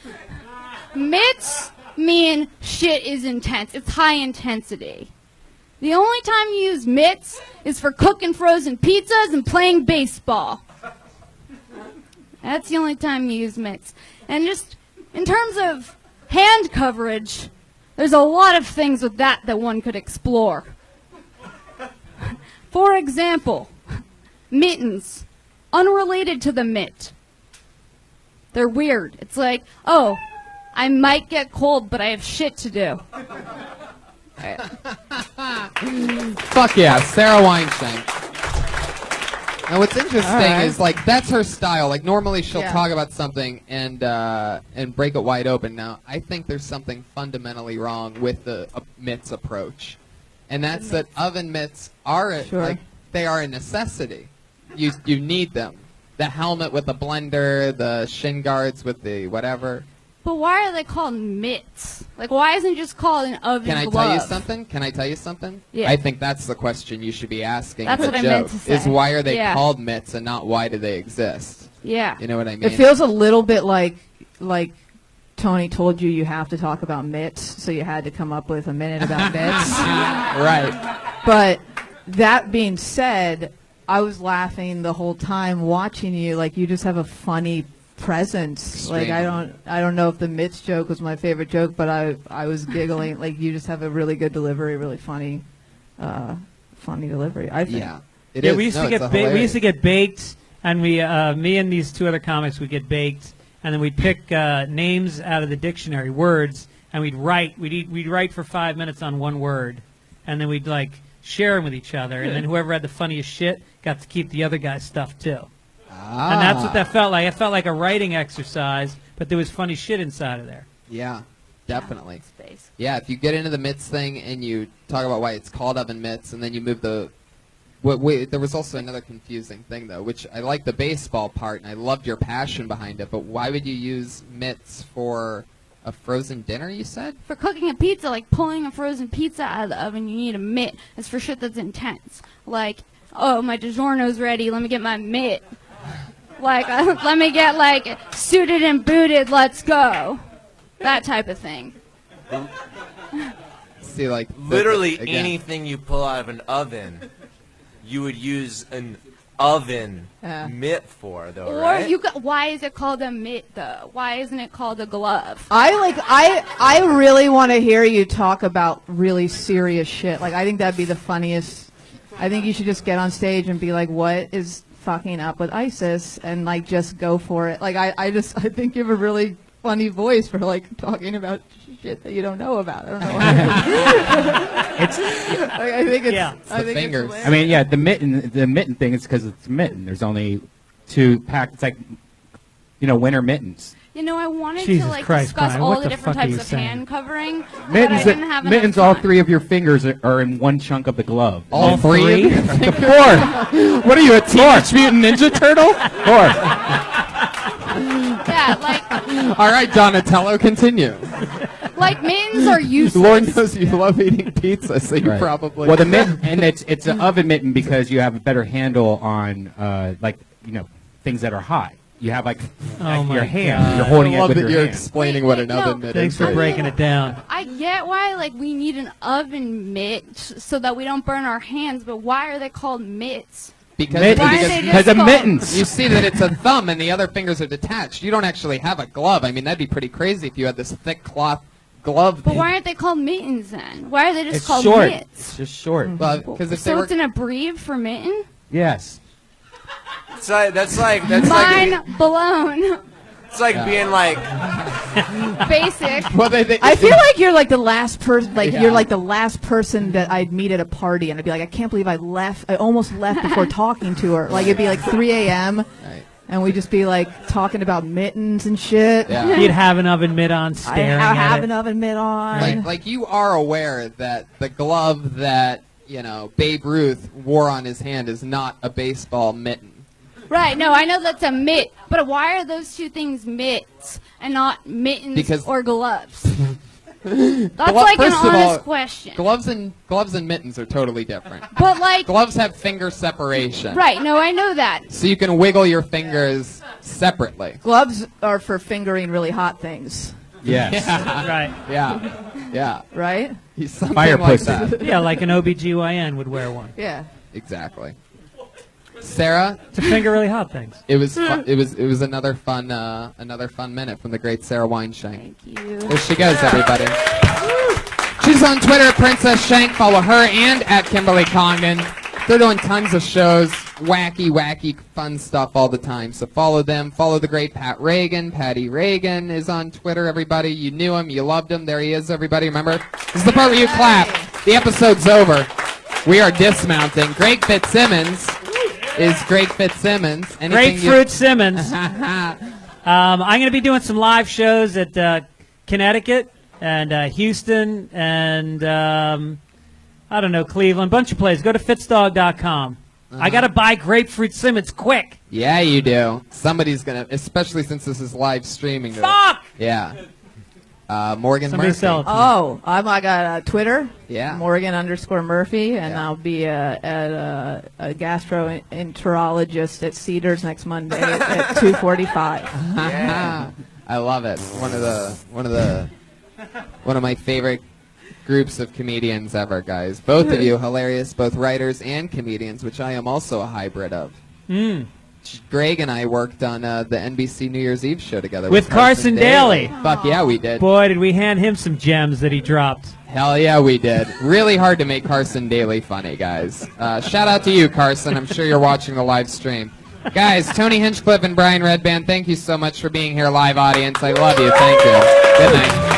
Mitts mean shit is intense. It's high intensity. The only time you use mitts is for cooking frozen pizzas and playing baseball. That's the only time you use mitts. And just in terms of hand coverage, there's a lot of things with that one could explore. For example, mittens, unrelated to the mitt. They're weird. It's like, oh, I might get cold, but I have shit to do. Fuck yeah, Sara Weinshank. Now what's interesting is like that's her style. Like normally she'll talk about something and break it wide open. Now I think there's something fundamentally wrong with the mitts approach, and that's that oven mitts are like they are a necessity. You need them. The helmet with the blender, the shin guards with the whatever. But why are they called mitts? Like, why isn't it just called an oven Can I glove? Can I tell you something? Yeah. I think that's the question you should be asking. That's the what I joke, meant to say. Is why are they Yeah. called mitts and not why do they exist? Yeah. You know what I mean? It feels a little bit like Tony told you have to talk about mitts, so you had to come up with a minute about mitts. Right. But that being said, I was laughing the whole time watching you. Like, you just have a funny presence. Like, I don't know if the mitts joke was my favorite joke, but I was giggling. Like, you just have a really good delivery, really funny delivery, I think. Yeah. We used to get baked, and me and these two other comics would get baked, and then we'd pick names out of the dictionary, words, and we'd write for 5 minutes on one word, and then we'd like share them with each other, and then whoever had the funniest shit got to keep the other guy's stuff too. And that's what that felt like. It felt like a writing exercise, but there was funny shit inside of there. Yeah, definitely. Space. Yeah, if you get into the mitts thing and you talk about why it's called oven mitts, and then you move the... there was also another confusing thing, though, which I like the baseball part, and I loved your passion behind it, but why would you use mitts for a frozen dinner, you said? For cooking a pizza, like pulling a frozen pizza out of the oven, you need a mitt. It's for shit that's intense. Like, oh, my DiGiorno's ready, let me get my mitt. Like, let me get, like, suited and booted, let's go. That type of thing. See, like... Literally again. anything you pull out of an oven, you would use an oven mitt for, though, Or right? why is it called a mitt, though? Why isn't it called a glove? I really want to hear you talk about really serious shit. Like, I think that'd be the funniest. I think you should just get on stage and be like, what is fucking up with ISIS, and like just go for it. Like, I think you have a really funny voice for like talking about shit that you don't know about. I don't know. I think it's fingers. hilarious. I mean, yeah, the mitten thing is because it's a mitten. There's only two pack. It's like, winter mittens. You know, I wanted Jesus to like Christ, discuss Brian, all what the the different fuck are types you of saying? hand covering, but Mittens, I didn't have enough mittens. All time. three of your fingers are in one chunk of the glove. All three? Four. What are you, a Teenage Mutant Ninja Turtle? Four. Yeah, like All right, Donatello, continue. mittens are useless. Lord knows you love eating pizza, so you Right. probably... Well, the mitten, and it's an oven mitten because you have a better handle on things that are hot. You have like Oh my your hand. God. You're holding I it love with that your you're hand. explaining Wait, what wait, an no. oven mitt Thanks is. for breaking it down. I get why we need an oven mitt so that we don't burn our hands, but why are they called mitts? Because Why are they Because just of called- mittens. you see that it's a thumb and the other fingers are detached. You don't actually have a glove. I mean, that'd be pretty crazy if you had this thick cloth glove. But why aren't they called mittens then? Why are they just It's called short. mitts? It's just short. Well, because if they So were... it's an abbrev for mitten? Yes. That's like Mind blown. it's like being like Basic. Well, they I feel like you're like the last person. Like, Yeah. you're like the last person that I'd meet at a party, and I'd be like, I can't believe I left. I almost left before talking to her. Like, it'd be like 3 a.m. Right. and we'd just be like talking about mittens and shit. Yeah. You'd have an oven mitt on, I staring have at an it. oven mitt on. Like you are aware that the glove that, Babe Ruth wore on his hand is not a baseball mitten. Right, no, I know that's a mitt, but why are those two things mitts and not mittens Because- or gloves? That's like an First of honest all, question. Gloves and mittens are totally different. But like, Gloves have finger separation. right, no, I know that. So you can wiggle your fingers separately. Gloves are for fingering really hot things, Yes. Right. Yeah. right? Something Fire like pussy. that. Yeah, like an OBGYN would wear one. Yeah. Exactly. Sarah, To finger really hot things. it was it was another fun minute from the great Sara Weinshank. Thank you. There she goes, everybody. She's on Twitter at Princess Shank. Follow her and at Kimberly Condon. They're doing tons of shows, wacky, fun stuff all the time. So follow them. Follow the great Pat Regan. Patty Regan is on Twitter, everybody. You knew him. You loved him. There he is, everybody. Remember? This is the part where you clap. The episode's over. We are dismounting. Greg Fitzsimmons is Greg Fitzsimmons. Grapefruit Simmons. I'm going to be doing some live shows at Connecticut and Houston and I don't know, Cleveland, bunch of places. Go to fitzdog.com. I got to buy Grapefruit Simmons quick. Yeah, you do. Somebody's going to, especially since this is live streaming. Fuck! Yeah. Morgan Somebody Murphy. sell it to me. Oh, I got Twitter. Yeah. Morgan_Murphy, and Yeah. I'll be at a gastroenterologist at Cedars next Monday at 2:45. Yeah. I love it. One of my favorite groups of comedians ever, guys. Both of you hilarious, both writers and comedians, which I am also a hybrid of. Greg and I worked on the NBC New Year's Eve show together With Carson Daly. Fuck yeah, we did. Boy, did we hand him some gems that he dropped. Hell yeah, we did. Really hard to make Carson Daly funny, guys. Shout out to you, Carson. I'm sure you're watching the live stream. Guys, Tony Hinchcliffe and Brian Redband, thank you so much for being here, live audience. I love you. Thank you. Good night.